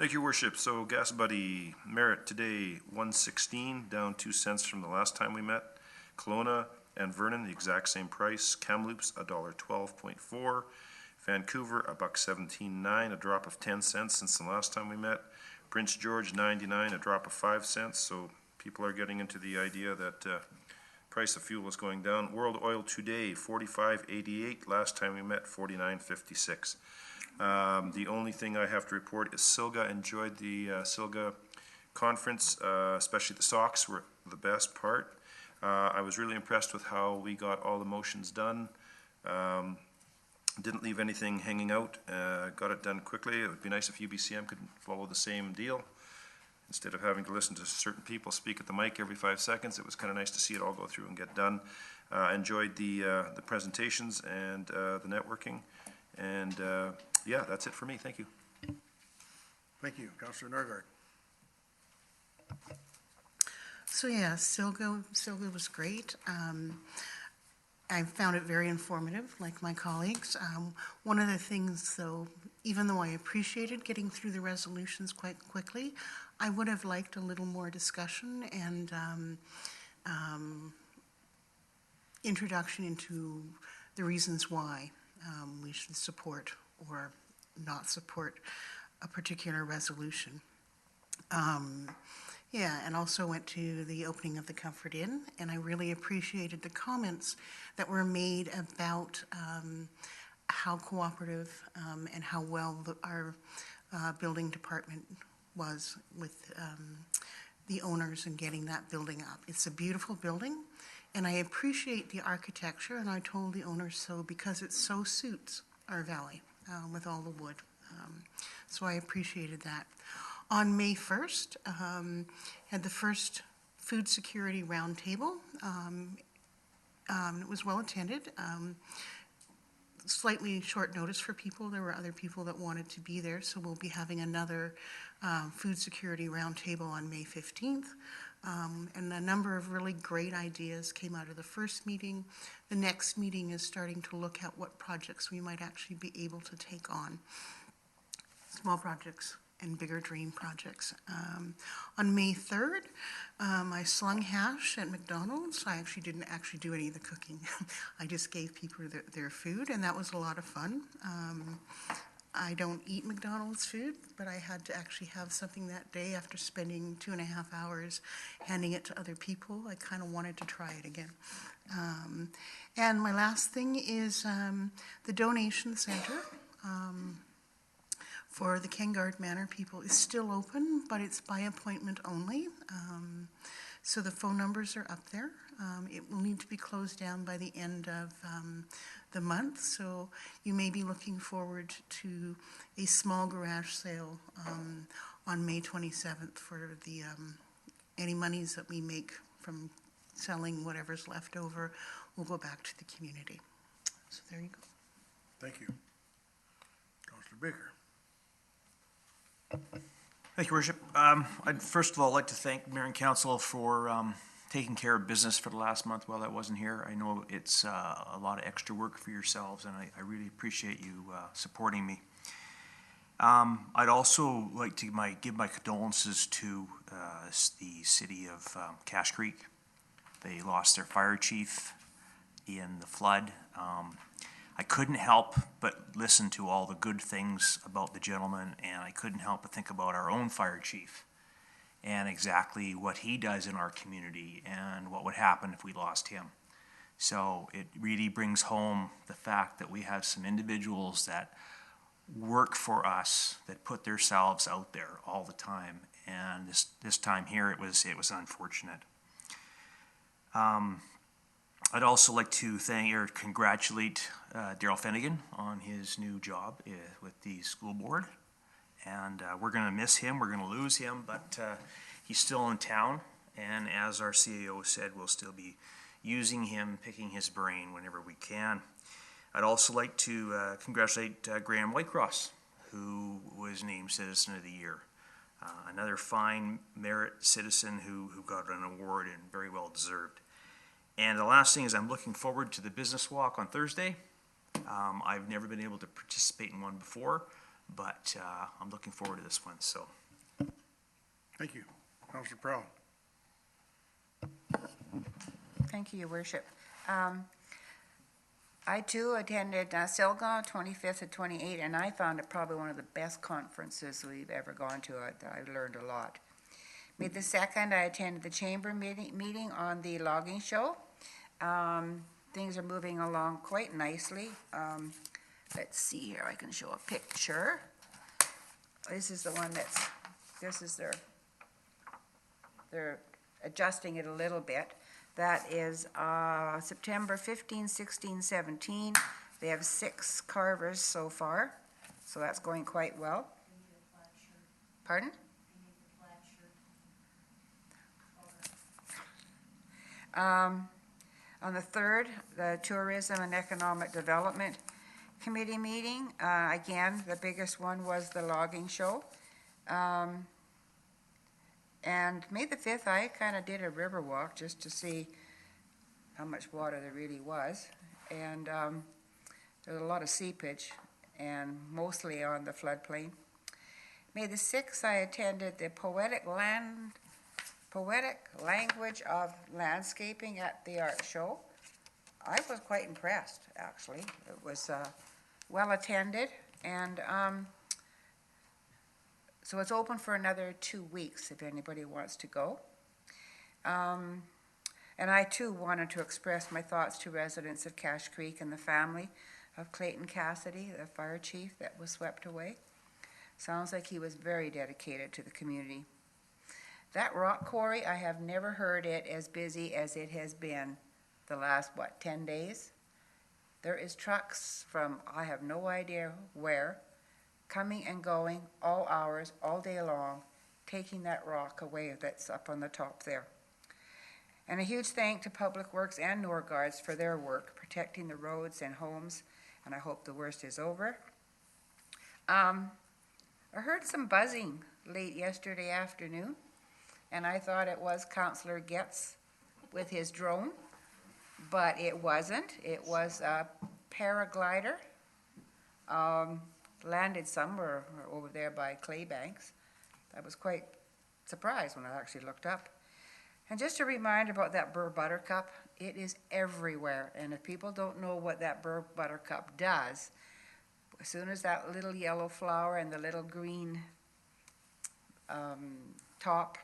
Thank you, Worship. So Gas Buddy, Merit today, 116, down 2 cents from the last time we met. Kelowna and Vernon, the exact same price. Kamloops, $1.12.4. Vancouver, $1.17.9, a drop of 10 cents since the last time we met. Prince George, 99, a drop of 5 cents. So people are getting into the idea that price of fuel is going down. World oil today, 45.88. Last time we met, 49.56. The only thing I have to report is Silga enjoyed the Silga conference, especially the socks were the best part. I was really impressed with how we got all the motions done. Didn't leave anything hanging out, got it done quickly. It would be nice if UBCM could follow the same deal. Instead of having to listen to certain people speak at the mic every 5 seconds, it was kind of nice to see it all go through and get done. Enjoyed the presentations and the networking. And yeah, that's it for me. Thank you. Thank you. Councillor Norgard. So yeah, Silga was great. I found it very informative, like my colleagues. One of the things, though, even though I appreciated getting through the resolutions quite quickly, I would have liked a little more discussion and introduction into the reasons why we should support or not support a particular resolution. Yeah, and also went to the opening of the Comfort Inn, and I really appreciated the comments that were made about how cooperative and how well our building department was with the owners and getting that building up. It's a beautiful building, and I appreciate the architecture, and I told the owners so because it so suits our valley with all the wood. So I appreciated that. On May 1st, had the first food security roundtable. It was well attended. Slightly short notice for people. There were other people that wanted to be there, so we'll be having another food security roundtable on May 15th. And a number of really great ideas came out of the first meeting. The next meeting is starting to look at what projects we might actually be able to take on. Small projects and bigger dream projects. On May 3rd, I slung hash at McDonald's. I actually didn't do any of the cooking. I just gave people their food, and that was a lot of fun. I don't eat McDonald's food, but I had to actually have something that day after spending 2.5 hours handing it to other people. I kind of wanted to try it again. And my last thing is the donation center. For the Kengard Manor people is still open, but it's by appointment only. So the phone numbers are up there. It will need to be closed down by the end of the month. So you may be looking forward to a small garage sale on May 27th for the any monies that we make from selling whatever's left over will go back to the community. So there you go. Thank you. Councillor Baker. Thank you, Worship. I'd first of all like to thank Mayor and Council for taking care of business for the last month while I wasn't here. I know it's a lot of extra work for yourselves, and I really appreciate you supporting me. I'd also like to give my condolences to the city of Cache Creek. They lost their fire chief in the flood. I couldn't help but listen to all the good things about the gentleman, and I couldn't help but think about our own fire chief and exactly what he does in our community and what would happen if we lost him. So it really brings home the fact that we have some individuals that work for us, that put themselves out there all the time, and this time here it was unfortunate. I'd also like to thank or congratulate Daryl Finnegan on his new job with the school board. And we're going to miss him, we're going to lose him, but he's still in town. And as our CAO said, we'll still be using him, picking his brain whenever we can. I'd also like to congratulate Graham Whitecross, who was named Citizen of the Year. Another fine merit citizen who got an award and very well deserved. And the last thing is I'm looking forward to the business walk on Thursday. I've never been able to participate in one before, but I'm looking forward to this one, so. Thank you. Councillor Proud. Thank you, Your Worship. I too attended Silga 25th and 28th, and I found it probably one of the best conferences we've ever gone to. I learned a lot. May the 2nd, I attended the chamber meeting on the logging show. Things are moving along quite nicely. Let's see here, I can show a picture. This is the one this is they're adjusting it a little bit. That is September 15, 16, 17. They have 6 carvers so far, so that's going quite well. Pardon? On the 3rd, the Tourism and Economic Development Committee meeting. Again, the biggest one was the logging show. And May the 5th, I kind of did a river walk just to see how much water there really was. And there was a lot of seepage, and mostly on the floodplain. May the 6th, I attended the Poetic Language of Landscaping at the art show. I was quite impressed, actually. It was well attended, and so it's open for another 2 weeks if anybody wants to go. And I too wanted to express my thoughts to residents of Cache Creek and the family of Clayton Cassidy, the fire chief that was swept away. Sounds like he was very dedicated to the community. That rock quarry, I have never heard it as busy as it has been the last, 10 days? There is trucks from, I have no idea where, coming and going all hours, all day long, taking that rock away that's up on the top there. And a huge thank to Public Works and Norgards for their work, protecting the roads and homes, and I hope the worst is over. I heard some buzzing late yesterday afternoon, and I thought it was Councillor Getz with his drone, but it wasn't. It was a paraglider, landed somewhere over there by Claybanks. I was quite surprised when I actually looked up. And just a reminder about that burr buttercup, it is everywhere. And if people don't know what that burr buttercup does, as soon as that little yellow flower and the little green top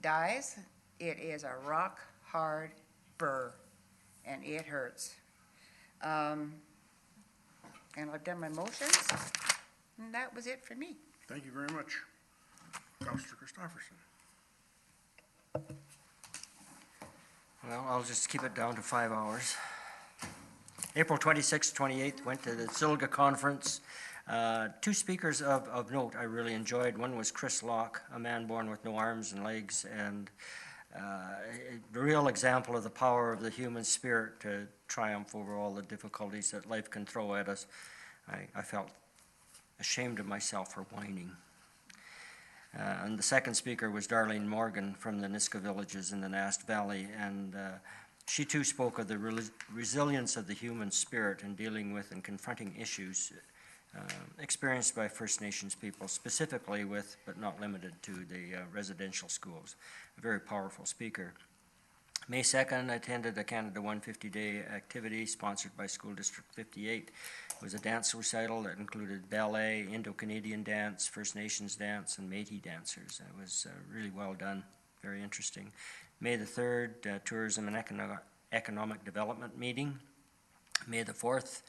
dies, it is a rock hard burr, and it hurts. And I've done my motions, and that was it for me. Thank you very much. Councillor Christopherson. Well, I'll just keep it down to 5 hours. April 26th, 28th, went to the Silga Conference. 2 speakers of note I really enjoyed. One was Chris Locke, a man born with no arms and legs, and a real example of the power of the human spirit to triumph over all the difficulties that life can throw at us. I felt ashamed of myself for whining. And the second speaker was Darlene Morgan from the Niska villages in the Nast Valley, and she too spoke of the resilience of the human spirit in dealing with and confronting issues experienced by First Nations people, specifically with, but not limited to, the residential schools. A very powerful speaker. May 2nd, I attended a Canada 150-day activity sponsored by School District 58. It was a dance recital that included ballet, Indo-Canadian dance, First Nations dance, and Métis dancers. It was really well done, very interesting. May the 3rd, Tourism and Economic Development meeting. May the 4th,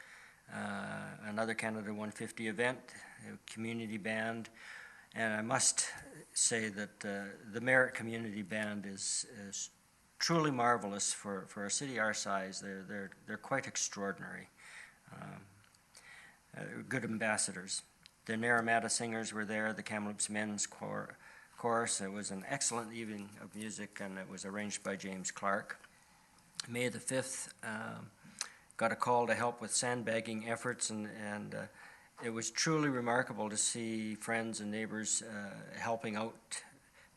another Canada 150 event, a community band, and I must say that the Merritt Community Band is truly marvelous for a city our size. They're quite extraordinary. Good ambassadors. The Naramata Singers were there, the Kamloops Men's Chorus. It was an excellent evening of music, and it was arranged by James Clark. May the 5th, got a call to help with sandbagging efforts, and it was truly remarkable to see friends and neighbors helping out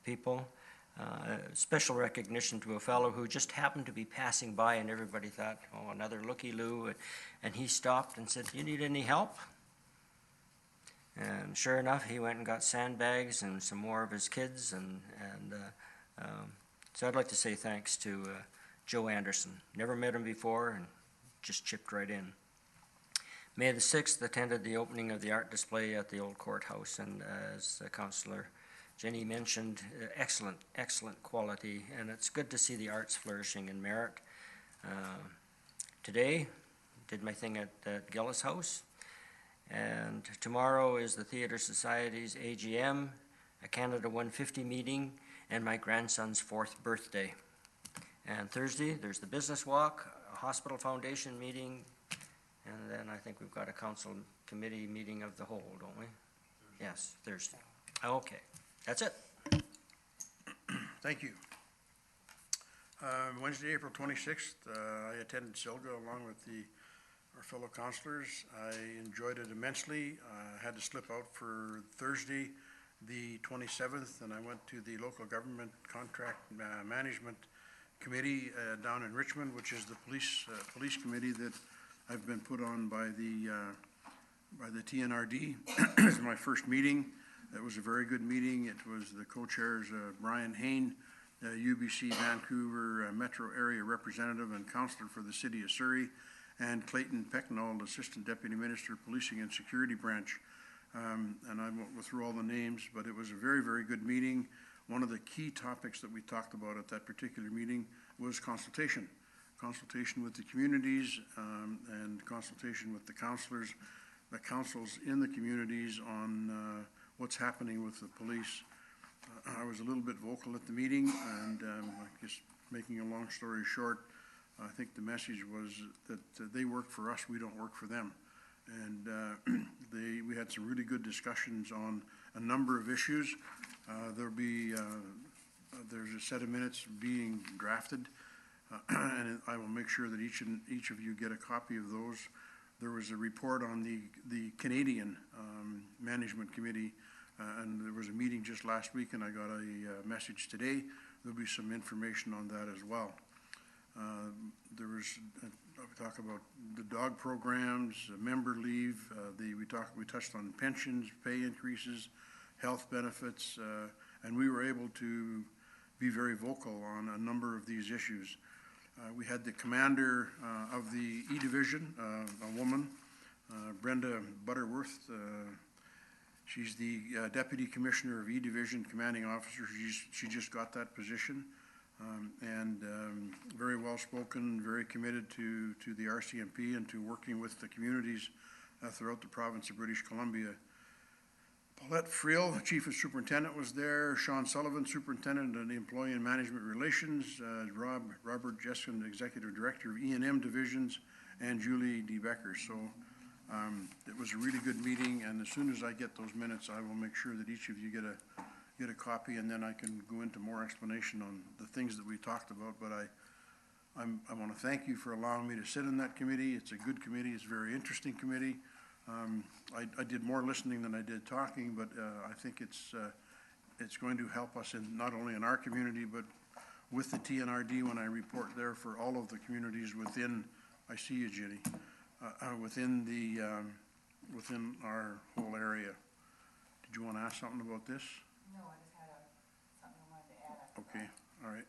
people. Special recognition to a fellow who just happened to be passing by, and everybody thought, oh, another looky-loo, and he stopped and said, "You need any help?" And sure enough, he went and got sandbags and some more of his kids, and so I'd like to say thanks to Joe Anderson. Never met him before and just chipped right in. May the 6th, attended the opening of the art display at the old courthouse, and as Councillor Jenny mentioned, excellent quality, and it's good to see the arts flourishing in Merritt. Today, did my thing at Gillis House, and tomorrow is the Theatre Society's AGM, a Canada 150 meeting, and my grandson's 4th birthday. And Thursday, there's the Business Walk, a Hospital Foundation meeting, and then I think we've got a council committee meeting of the whole, don't we? Yes, Thursday. Okay, that's it. Thank you. Wednesday, April 26th, I attended Silga along with our fellow councilors. I enjoyed it immensely. I had to slip out for Thursday, the 27th, and I went to the local government contract management committee down in Richmond, which is the police committee that I've been put on by the TNRD. It's my first meeting. It was a very good meeting. It was the co-chairs, Brian Hain, UBC Vancouver Metro Area Representative and Councillor for the City of Surrey, and Clayton Pecknold, Assistant Deputy Minister, Policing and Security Branch. And I won't go through all the names, but it was a very, very good meeting. One of the key topics that we talked about at that particular meeting was consultation. Consultation with the communities and consultation with the councillors, the councils in the communities on what's happening with the police. I was a little bit vocal at the meeting, and I guess making a long story short, I think the message was that they work for us, we don't work for them. And we had some really good discussions on a number of issues. There's a set of minutes being drafted, and I will make sure that each of you get a copy of those. There was a report on the Canadian Management Committee, and there was a meeting just last week, and I got a message today. There'll be some information on that as well. There was, we talk about the dog programs, member leave, we touched on pensions, pay increases, health benefits, and we were able to be very vocal on a number of these issues. We had the commander of the E Division, a woman, Brenda Butterworth. She's the Deputy Commissioner of E Division, Commanding Officer. She just got that position, and very well spoken, very committed to the RCMP and to working with the communities throughout the province of British Columbia. Paulette Friel, Chief of Superintendent, was there. Sean Sullivan, Superintendent of Employee and Management Relations. Robert Jeskin, Executive Director of E&M Divisions, and Julie D. Becker. So it was a really good meeting, and as soon as I get those minutes, I will make sure that each of you get a copy, and then I can go into more explanation on the things that we talked about. But I want to thank you for allowing me to sit in that committee. It's a good committee. It's a very interesting committee. I did more listening than I did talking, but I think it's going to help us in not only in our community, but with the TNRD when I report there for all of the communities within, I see you, Jenny, within our whole area. Did you want to ask something about this? No, I just had something I wanted to add. Okay, all right.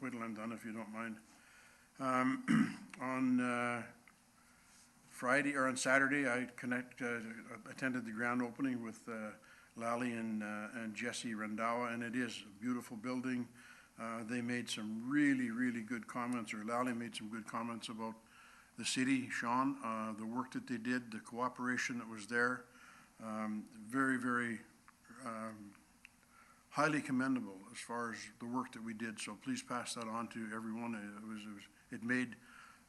Wait till I'm done if you don't mind. On Friday or on Saturday, I attended the grand opening with Lally and Jesse Rendawa, and it is a beautiful building. They made some really, really good comments, or Lally made some good comments about the city, Sean, the work that they did, the cooperation that was there. Very, very highly commendable as far as the work that we did. So please pass that on to everyone. It made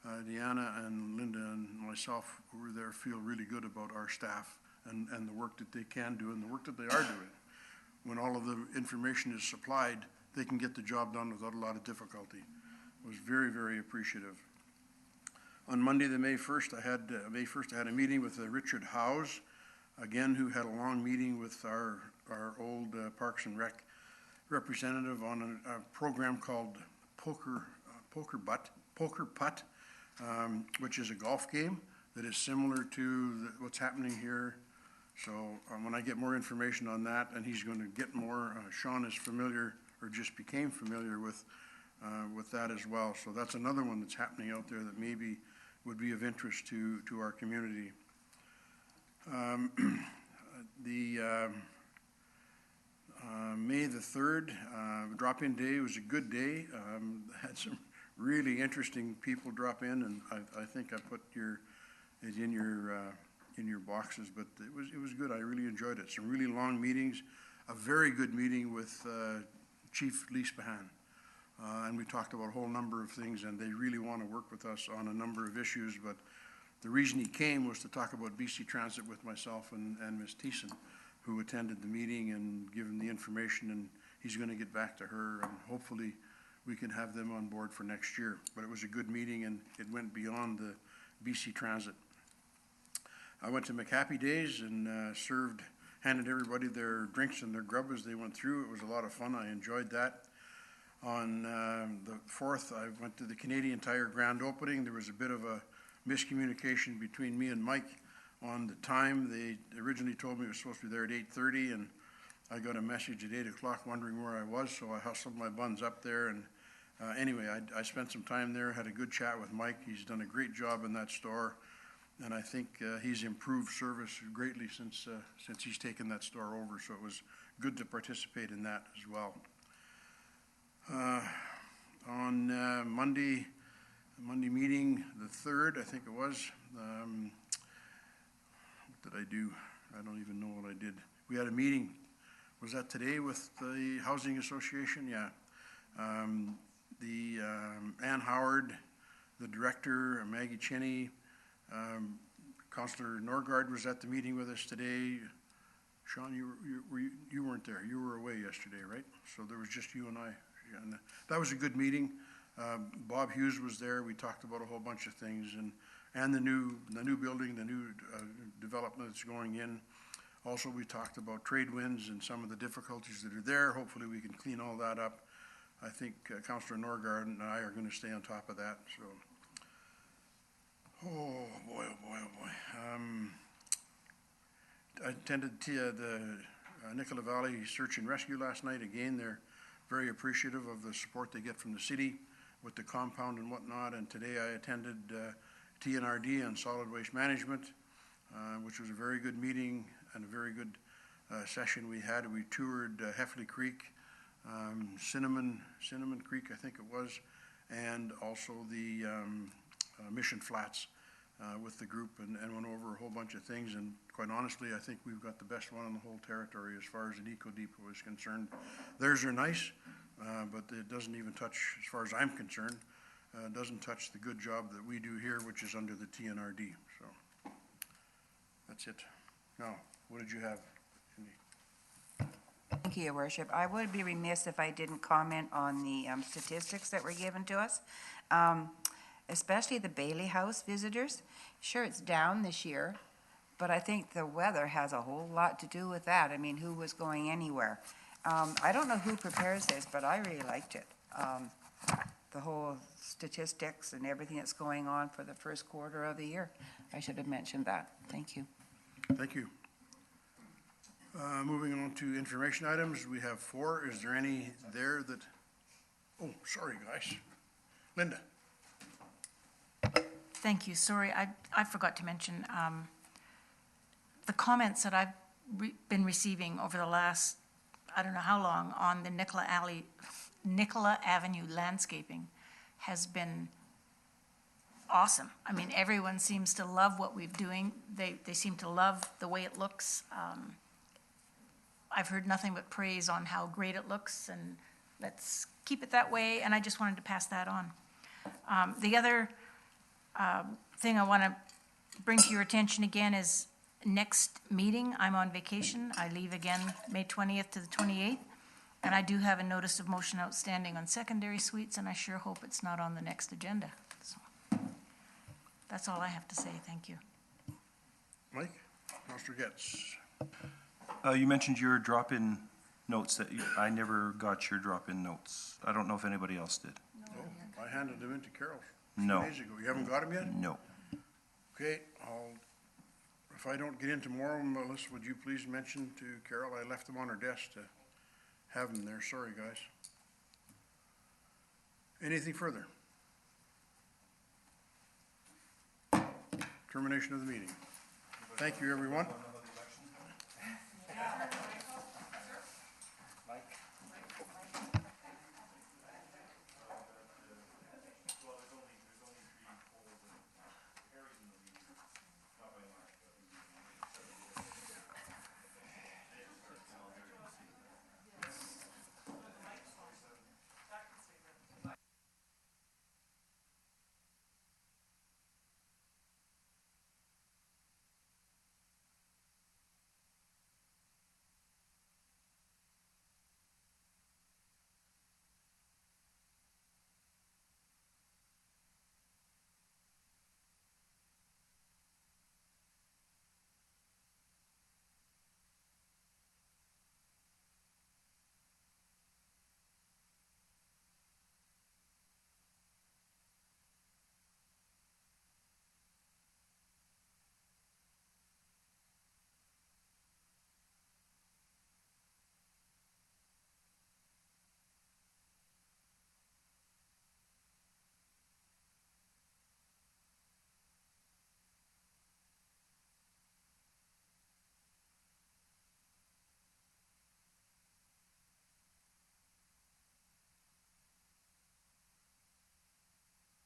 Deanna and Linda and myself who were there feel really good about our staff and the work that they can do and the work that they are doing. When all of the information is supplied, they can get the job done without a lot of difficulty. I was very, very appreciative. On Monday, the May 1st, I had a meeting with Richard Howes, again, who had a long meeting with our old Parks and Rec representative on a program called Poker Putt, which is a golf game that is similar to what's happening here So when I get more information on that, and he's going to get more, Sean is familiar, or just became familiar with that as well. So that's another one that's happening out there that maybe would be of interest to our community. May the 3rd, drop-in day was a good day. Had some really interesting people drop in, and I think I put it in your boxes, but it was good. I really enjoyed it. Some really long meetings, a very good meeting with Chief Lee Spahan. And we talked about a whole number of things, and they really want to work with us on a number of issues, but the reason he came was to talk about BC Transit with myself and Ms. Thiessen, who attended the meeting and given the information, and he's going to get back to her, and hopefully we can have them on board for next year. But it was a good meeting, and it went beyond the BC Transit. I went to McHappy Days and handed everybody their drinks and their grub as they went through. It was a lot of fun. I enjoyed that. On the 4th, I went to the Canadian Tire grand opening. There was a bit of a miscommunication between me and Mike on the time. They originally told me it was supposed to be there at 8:30, and I got a message at 8 o'clock wondering where I was, so I hustled my buns up there. And anyway, I spent some time there, had a good chat with Mike. He's done a great job in that store, and I think he's improved service greatly since he's taken that store over, so it was good to participate in that as well. On Monday meeting, the 3rd, I think it was, what did I do? I don't even know what I did. We had a meeting, was that today with the Housing Association? Yeah. Ann Howard, the director, Maggie Cheney, Councillor Norgard was at the meeting with us today. Sean, you weren't there. You were away yesterday, right? So there was just you and I. And that was a good meeting. Bob Hughes was there. We talked about a whole bunch of things, and the new building, the new development that's going in. Also, we talked about trade winds and some of the difficulties that are there. Hopefully, we can clean all that up. I think Councillor Norgard and I are going to stay on top of that. So, oh boy, oh boy, oh boy. I attended the Nicola Valley Search and Rescue last night. Again, they're very appreciative of the support they get from the city with the compound and whatnot. And today I attended TNRD and Solid Waste Management, which was a very good meeting and a very good session we had. We toured Heffley Creek, Cinnamon Creek, I think it was, and also the Mission Flats with the group, and went over a whole bunch of things. And quite honestly, I think we've got the best one in the whole territory as far as an eco depot is concerned. Theirs are nice, but it doesn't even touch, as far as I'm concerned, doesn't touch the good job that we do here, which is under the TNRD. So that's it. Now, what did you have, Cindy? Thank you, Your Worship. I would be remiss if I didn't comment on the statistics that were given to us, especially the Bailey House visitors. Sure, it's down this year, but I think the weather has a whole lot to do with that. I mean, who was going anywhere? I don't know who prepares this, but I really liked it. The whole statistics and everything that's going on for the first quarter of the year. I should have mentioned that. Thank you. Thank you. Moving on to information items, we have 4. Is there any there that, oh, sorry, guys. Linda. Thank you. Sorry, I forgot to mention the comments that I've been receiving over the last, I don't know how long, on the Nicola Avenue landscaping has been awesome. I mean, everyone seems to love what we're doing. They seem to love the way it looks. I've heard nothing but praise on how great it looks, and let's keep it that way, and I just wanted to pass that on. The other thing I want to bring to your attention again is next meeting. I'm on vacation. I leave again May 20th to the 28th, and I do have a notice of motion outstanding on secondary suites, and I sure hope it's not on the next agenda. So that's all I have to say. Thank you. Mike, Councillor Getz. You mentioned your drop-in notes that I never got your drop-in notes. I don't know if anybody else did. No, I handed them in to Carol No. 2 days ago. You haven't got them yet? No. Okay, If I don't get in tomorrow, Melissa, would you please mention to Carol, I left them on her desk to have them there. Sorry, guys. Anything further? Termination of the meeting. Thank you, everyone.